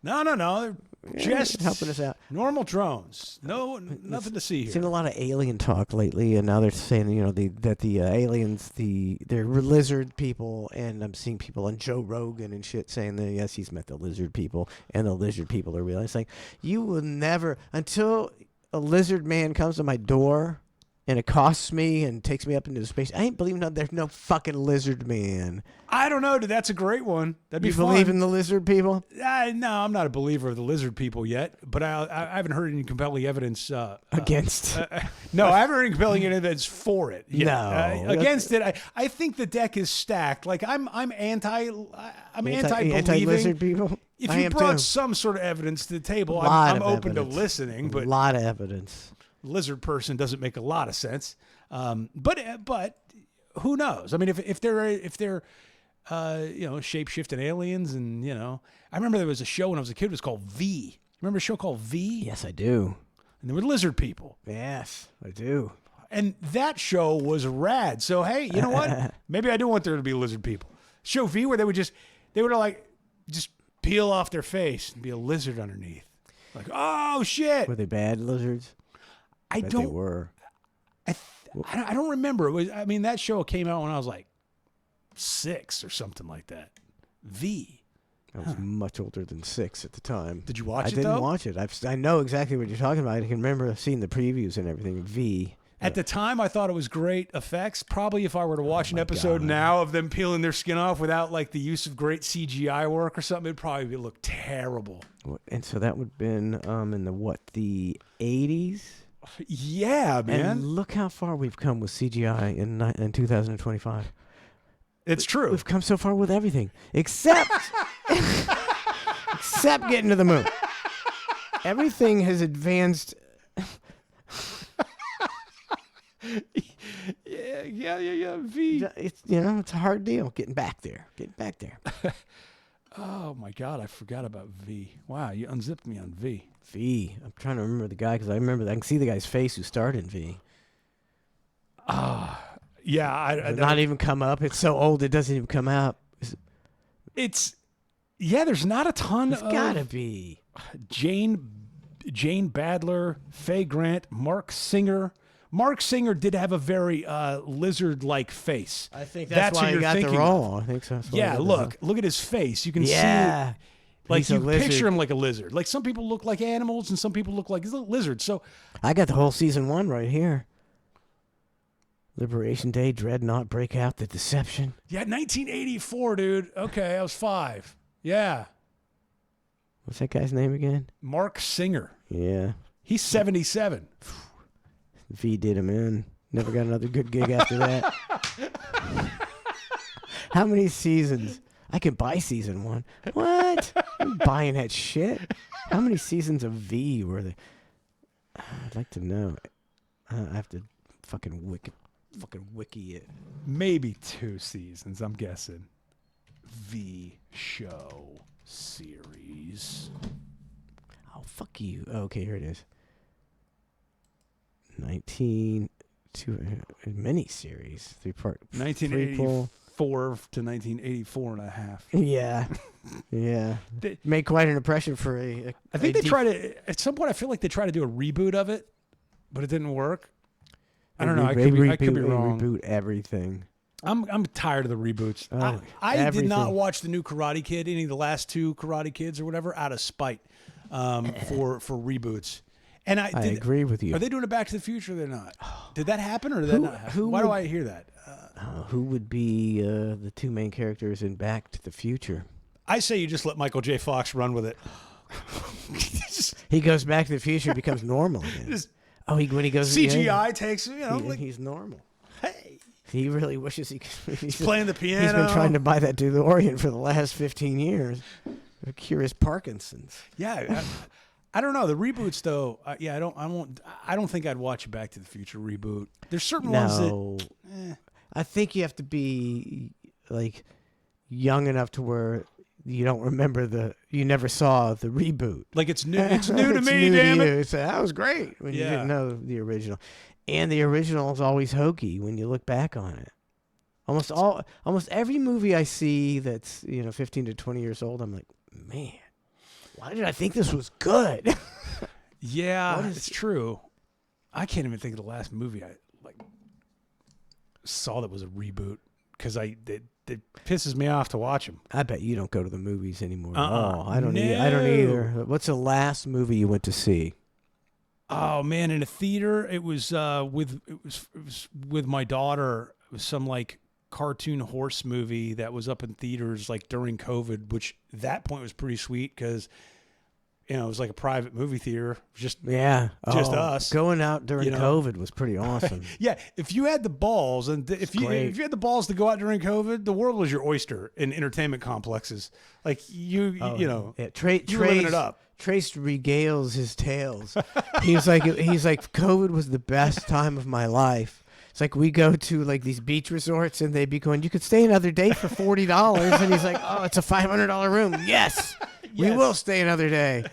No. They're just helping us out. Normal drones. No, nothing to see here. Seen a lot of alien talk lately, and now they're saying, that the aliens, they're lizard people, and I'm seeing people on Joe Rogan and shit saying that yes, he's met the lizard people, and the lizard people are real. It's like, you will never, until a lizard man comes to my door and accosts me and takes me up into space. I ain't believing there's no fucking lizard man. I don't know, dude. That's a great one. That'd be You fun. believe in the lizard people? No, I'm not a believer of the lizard people yet, but I haven't heard any compelling evidence Against? No, I haven't heard any compelling evidence for it. Yet. No. Against it, I think the deck is stacked. Like I'm anti-believing. Anti-lizard people? If I you am brought too. some sort of evidence to the table, Lot I'm of open evidence. to listening. A But lot of evidence. lizard person doesn't make a lot of sense. But who knows? I mean, if they're shape-shifting aliens, and I remember there was a show when I was a kid. It was called V. Remember a show called V? Yes, I do. And there were lizard people. Yes, I do. And that show was rad. So hey, you know what? Maybe I do want there to be lizard people. Show V where they would just peel off their face and be a lizard underneath. Like, oh shit. Were they bad lizards? I Bet don't. They were. I don't remember. That show came out when I was like 6 or something like that. V. I was much older than 6 at the time. Did you watch I it, didn't though? watch it. I know exactly what you're talking about. I can remember seeing the previews and everything. V. At the time, I thought it was great effects. Probably if I were to watch an episode now of them peeling their skin off without like the use of great CGI work or something, it'd probably look terrible. And so that would have been in the 80s? Yeah, man. And look how far we've come with CGI in 2025. It's true. We've come so far with everything except getting to the moon. Everything has advanced. Yeah. V. It's it's a hard deal getting back there. Oh my God, I forgot about V. Wow, you unzipped me on V. V. I'm trying to remember the guy because I remember I can see the guy's face who starred in V. Yeah, I Does it not even come up. It's so old it doesn't even come out. there's not a ton It's of gotta be. Jane Badler, Faye Grant, Mark Singer. Mark Singer did have a very lizard-like face. I think that's why who he you're got the thinking role. of. I think so. That's why Yeah, he got the look at his face. You can role. see Yeah. like He's a you lizard. picture him like a lizard. Like some people look like animals and some people look like lizards. So I got the whole season 1 right here. Liberation Day, Dreadnought, Breakout, The Deception. yeah, 1984, dude. Okay, I was 5. Yeah, What's that guy's name again? Mark Singer. Yeah. He's 77. V did him in. Never got another good gig after that. How many seasons? I can buy season 1. What? I'm buying that shit. How many seasons of V were there? I'd like to know. I have to fucking wiki it. Maybe 2 seasons, I'm guessing. V show series. Oh, fuck you. Oh, okay, here it is. 19... mini-series. 3-part. 1984 to 1984 and a half. Yeah. Yeah. Made quite an impression for a I think they tried to, at some point, I feel like they tried to do a reboot of it, but it didn't work. I don't know. I could be wrong. Reboot everything. I'm tired of the reboots. Oh, I did not everything. watch the new Karate Kid, any of the last 2 Karate Kids or whatever, out of spite for reboots. And I agree with you. Are they doing a Back to the Future? They're not. Did that happen or did that not happen? Why do I hear that? Who would be the 2 main characters in Back to the Future? I say you just let Michael J. Fox run with it. He goes back to the future, becomes normal again. When he goes CGI takes, he's normal. hey, He really wishes he could. He's playing the piano. He's been trying to buy that DeLorean for the last 15 years to cure his Parkinson's. Yeah, I don't know the reboots though. I don't think I'd watch a Back to the Future reboot. There's certain ones that. I think you have to be like young enough to where you don't remember you never saw the reboot. Like it's new. It's new to It's me. new Damn to it. you. So that was great when you didn't know the original, and the original is always hokey when you look back on it. Almost every movie I see that's 15 to 20 years old, I'm like, man, why did I think this was good? Yeah, it's true. I can't even think of the last movie I saw that was a reboot because it pisses me off to watch them. I bet you don't go to the movies anymore at all. I don't either. What's the last movie you went to see? Oh man, in a theater, it was with my daughter. It was some cartoon horse movie that was up in theaters during COVID, which at that point was pretty sweet because it was like a private movie theater, just us. Going out during COVID was pretty awesome. Yeah, if you had the balls, and if you had the balls to go out during COVID, the world was your oyster in entertainment complexes. You were living it up. Trace regales his tales. he's like COVID was the best time of my life. It's like we go to these beach resorts and they'd be going, you could stay another day for $40, and he's like, oh, it's a $500 room. Yes. We will stay another day.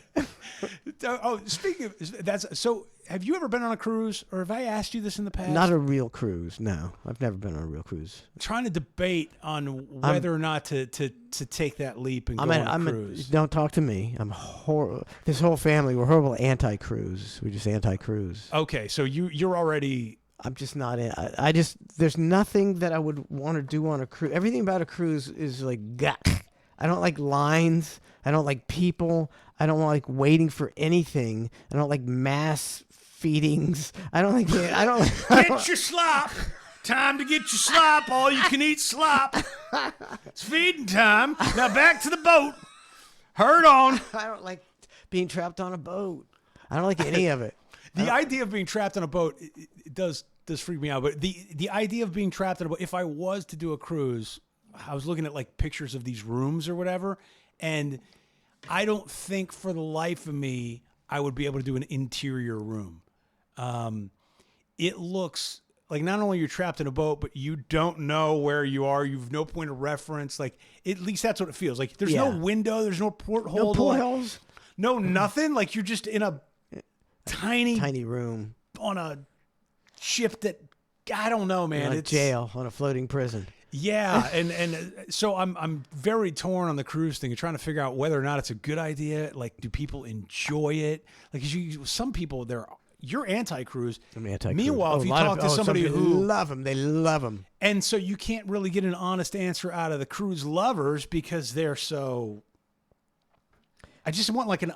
Oh, speaking of that's so. Have you ever been on a cruise, or have I asked you this in the past? Not a real cruise. No, I've never been on a real cruise. I'm trying to debate on whether or not to take that leap and go on a cruise. Don't talk to me. I'm this whole family, we're horrible anti-cruise. We're just anti-cruise. Okay, so you're already. I'm just not in. There's nothing that I would want to do on a cruise. Everything about a cruise is I don't like lines. I don't like people. I don't like waiting for anything. I don't like mass feedings. I don't like. Get your slop. Time to get your slop. All you can eat slop. It's feeding time. Now back to the boat. Herd on. I don't like being trapped on a boat. I don't like any of it. The idea of being trapped on a boat it does freak me out. But the idea of being trapped on a boat, if I was to do a cruise, I was looking at pictures of these rooms or whatever, and I don't think for the life of me I would be able to do an interior room. It looks like not only you're trapped in a boat, but you don't know where you are. You've no point of reference. Like at least that's what it feels like. There's no window. There's no porthole. No portholes. No nothing. Like you're just in a tiny room on a ship that I don't know, man. On a It's jail on a floating prison. Yeah, and so I'm very torn on the cruise thing and trying to figure out whether or not it's a good idea. Like, do people enjoy it? Like, some people you're anti-cruise. I'm anti-cruise. Meanwhile, if you talk to somebody who love them, they love them. And so you can't really get an honest answer out of the cruise lovers because they're so. I just want like I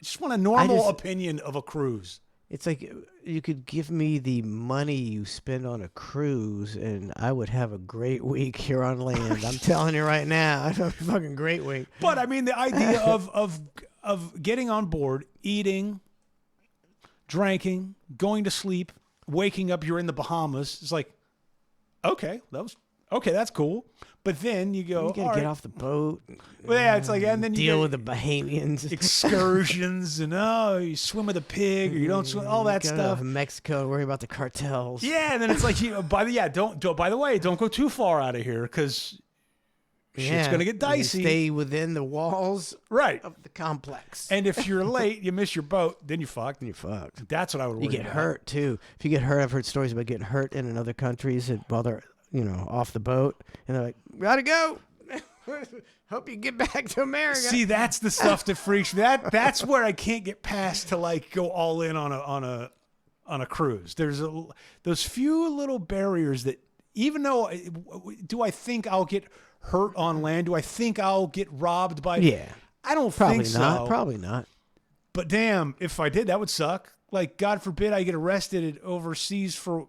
just want a normal opinion of a cruise. It's like you could give me the money you spend on a cruise, and I would have a great week here on land. I'm telling you right now, I'd have a fucking great week. But I mean, the idea of getting on board, eating, drinking, going to sleep, waking up, you're in the Bahamas. It's like, okay, that's cool. But then you go, You gotta get off the boat. Well, yeah, it's like, and then you deal with the Bahamians, excursions, and you swim with a pig, or you don't swim, all that go stuff. to Mexico, worry about the cartels. Yeah, and then it's like, by the way, don't go too far out of here because shit's gonna get dicey. Stay within the walls, of the complex. And if you're late, you miss your boat, then you're fucked. That's what I would. You get hurt too. If you get hurt, I've heard stories about getting hurt in other countries while they're off the boat, and they're like, gotta go. Hope you get back to America. See, that's the stuff that freaks me. That's where I can't get past to like go all in on a cruise. There's those few little barriers that, even though, do I think I'll get hurt on land? Do I think I'll get robbed by? Yeah, I don't probably think so. not. Probably not. But damn, if I did, that would suck. Like, God forbid I get arrested overseas for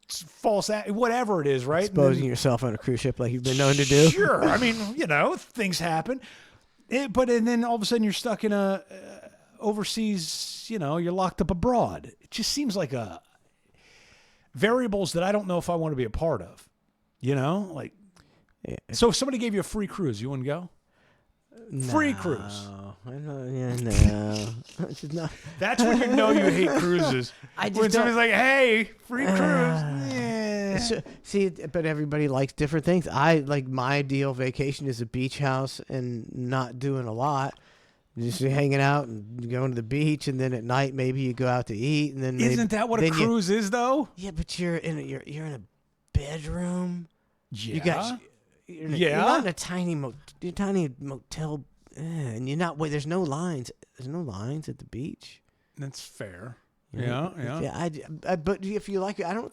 false, whatever it is, right? Exposing yourself on a cruise ship like you've been known to do. Sure. I mean, things happen. And then all of a sudden you're stuck in a overseas, you're locked up abroad. It just seems like variables that I don't know if I want to be a part of, like, so if somebody gave you a free cruise, you wouldn't go? Free cruise. No. That's when you know you hate cruises. When somebody's like, hey, free cruise. Yeah. See, but everybody likes different things. I like my ideal vacation is a beach house and not doing a lot. Just hanging out and going to the beach, and then at night maybe you go out to eat, and then isn't that what a cruise is, though? Yeah, but you're in a bedroom. Yeah. You're not in a tiny motel, and you're not. There's no lines. There's no lines at the beach. That's fair. Yeah. But if you like it, I don't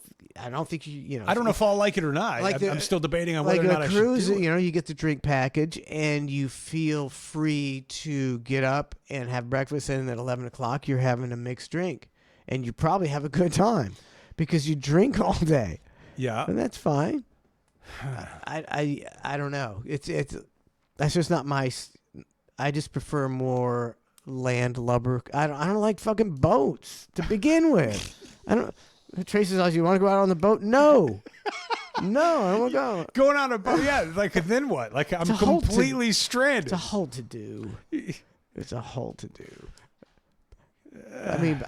think you. I don't know if I'll like it or not. I'm still debating on whether or not I should do it. You get the drink package, and you feel free to get up and have breakfast, and at 11 o'clock you're having a mixed drink, and you probably have a good time because you drink all day. Yeah, and that's fine. I don't know. It's that's just not my. I just prefer more landlubber. I don't like fucking boats to begin with. I don't. Tracy's like, you want to go out on the boat? No, I don't want to go. Going on a boat, yeah. Like, then what? Like, I'm completely stranded. It's a whole to do. It's a whole to do. I mean,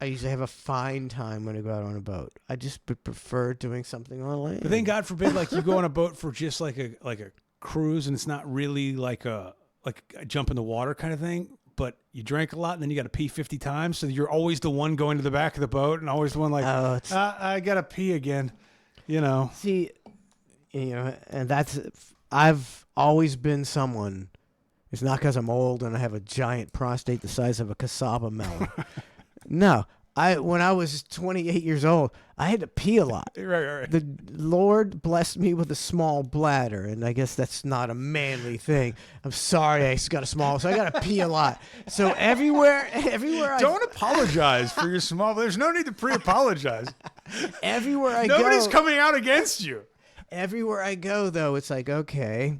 I usually have a fine time when I go out on a boat. I just prefer doing something on land. But then, God forbid, like you go on a boat for just like a cruise, and it's not really like a jump in the water kind of thing. But you drank a lot, and then you got to pee 50 times, so you're always the one going to the back of the boat, and always the one like, I got to pee again. See, and I've always been someone. It's not because I'm old and I have a giant prostate the size of a cassava melon. No, when I was 28 years old, I had to pee a lot. Right. The Lord blessed me with a small bladder, and I guess that's not a manly thing. I'm sorry, I got a small, so I got to pee a lot. So everywhere don't apologize for your small. There's no need to pre-apologize. Everywhere I go, nobody's coming out against you. Everywhere I go, though, it's like, okay,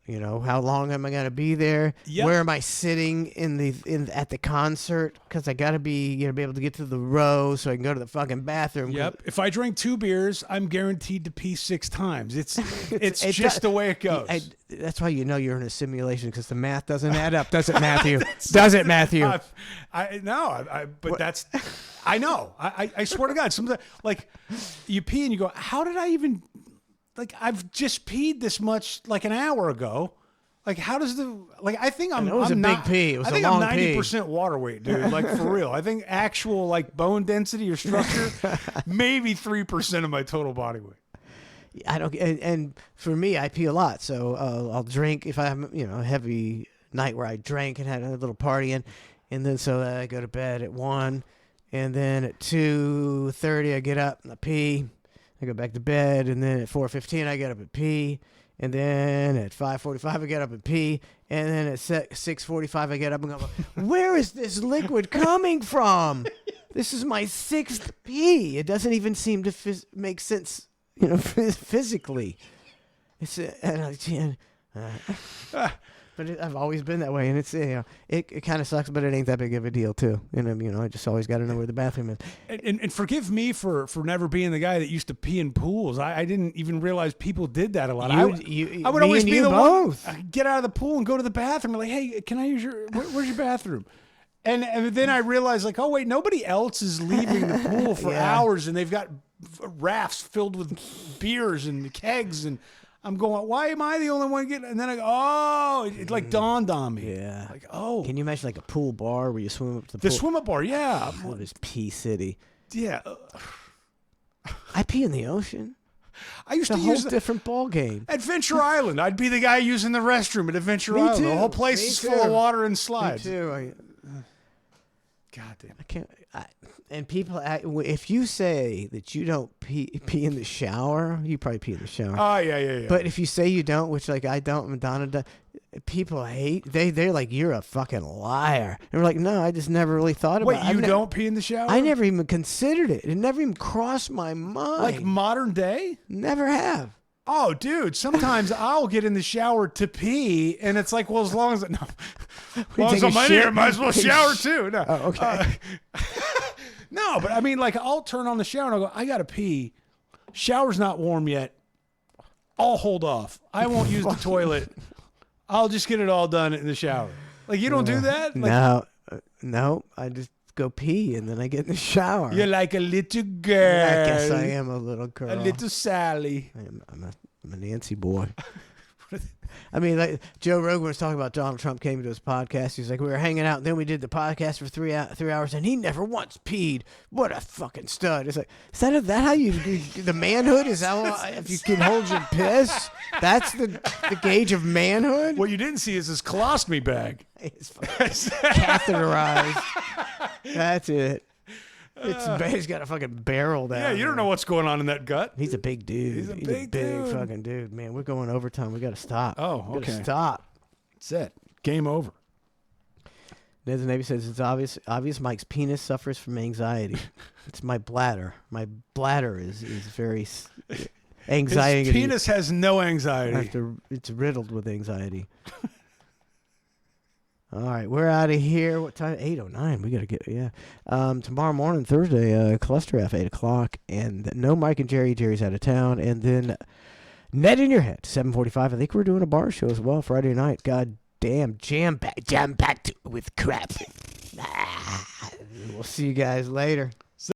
You know, how long am I gonna be there? Yep. Where am I sitting at the concert? Because I gotta be able to get to the row so I can go to the fucking bathroom. Yep. If I drink 2 beers, I'm guaranteed to pee 6 times. It's just the way it goes. That's why you know you're in a simulation, because the math doesn't add up, does it, Matthew? Does it, Matthew? I know. I swear to God, sometimes like you pee and you go, how did I even? Like, I've just peed this much like an hour ago. Like, how does I think I'm. It was I'm a not, big pee. It was I think a long I'm pee. 90% water weight, dude. Like, for real. I think actual like bone density or structure, maybe 3% of my total body weight. I don't. And for me, I pee a lot, so I'll drink if I have a heavy night where I drank and had a little party, and then so I go to bed at 1, and then at 2:30 I get up and I pee. I go back to bed, and then at 4:15 I get up and pee, and then at 5:45 I get up and pee, and then at 6:45 I get up and go, where is this liquid coming from? This is my 6th pee. It doesn't even seem to make sense, physically. It's but I've always been that way, and it's it kind of sucks, but it ain't that big of a deal too. And I just always got to know where the bathroom is. And forgive me for never being the guy that used to pee in pools. I didn't even realize people did that a lot. I would always be the both. one get out of the pool and go to the bathroom. Like, hey, can I use where's your bathroom? And then I realized, like, oh wait, nobody else is leaving the pool for hours, and they've got rafts filled with beers and kegs, and I'm going, why am I the only one getting? And then I go, oh, it like dawned on me. Yeah. Like, oh. Can you imagine like a pool bar where you swim up to the pool? The swim up bar, yeah. Oh, this pee city. Yeah. I pee in the ocean. I used It's to a whole use different ball game. Adventure Island. I'd be the guy using the restroom at Adventure Island. too. The whole place Me is too. full of water and slides. Me too. God damn. I can't. And people, if you say that you don't pee in the shower, you probably pee in the shower. Oh, yeah. But if you say you don't, which like I don't, Madonna does, people hate. They're like, you're a fucking liar. And we're like, no, I just never really thought about it. Wait, you don't pee in the shower? I never even considered it. It never even crossed my mind. Like modern day? Never have. Oh, dude, sometimes I'll get in the shower to pee, and it's like, well, as long as I'm in here, I might as well shower too. No. Oh, okay. No, but I mean, like, I'll turn on the shower and I'll go, I got to pee. Shower's not warm yet. I'll hold off. I won't use the toilet. I'll just get it all done in the shower. Like, you don't do that? Like, no, I just go pee and then I get in the shower. You're like a little girl. I guess I am a little girl. A little Sally. I'm a Nancy boy. I mean, like Joe Rogan was talking about Donald Trump came to his podcast. He's like, we were hanging out, and then we did the podcast for 3 hours, and he never once peed. What a fucking stud! It's like, is that how you the manhood? Is that if you can hold your piss? That's the gauge of manhood. What you didn't see is his colostomy bag. It's catheterized. That's it. He's got a fucking barrel down. Yeah, you don't know what's going on in that gut. He's a big dude. He's a big fucking dude. Man, we're going overtime. We got to stop. Oh, We okay. gotta stop. That's it. Game over. Ned the Navy says it's obvious Mike's penis suffers from anxiety. It's my bladder. My bladder is very anxiety. His penis has no anxiety. It's riddled with anxiety. All right, we're out of here. What time? 8:09. We gotta get tomorrow morning, Thursday, Cluster F 8:00, and no Mike and Jerry. Jerry's out of town, and then Ned in Your Head 7:45. I think we're doing a bar show as well Friday night. God damn, jam packed with crap. We'll see you guys later.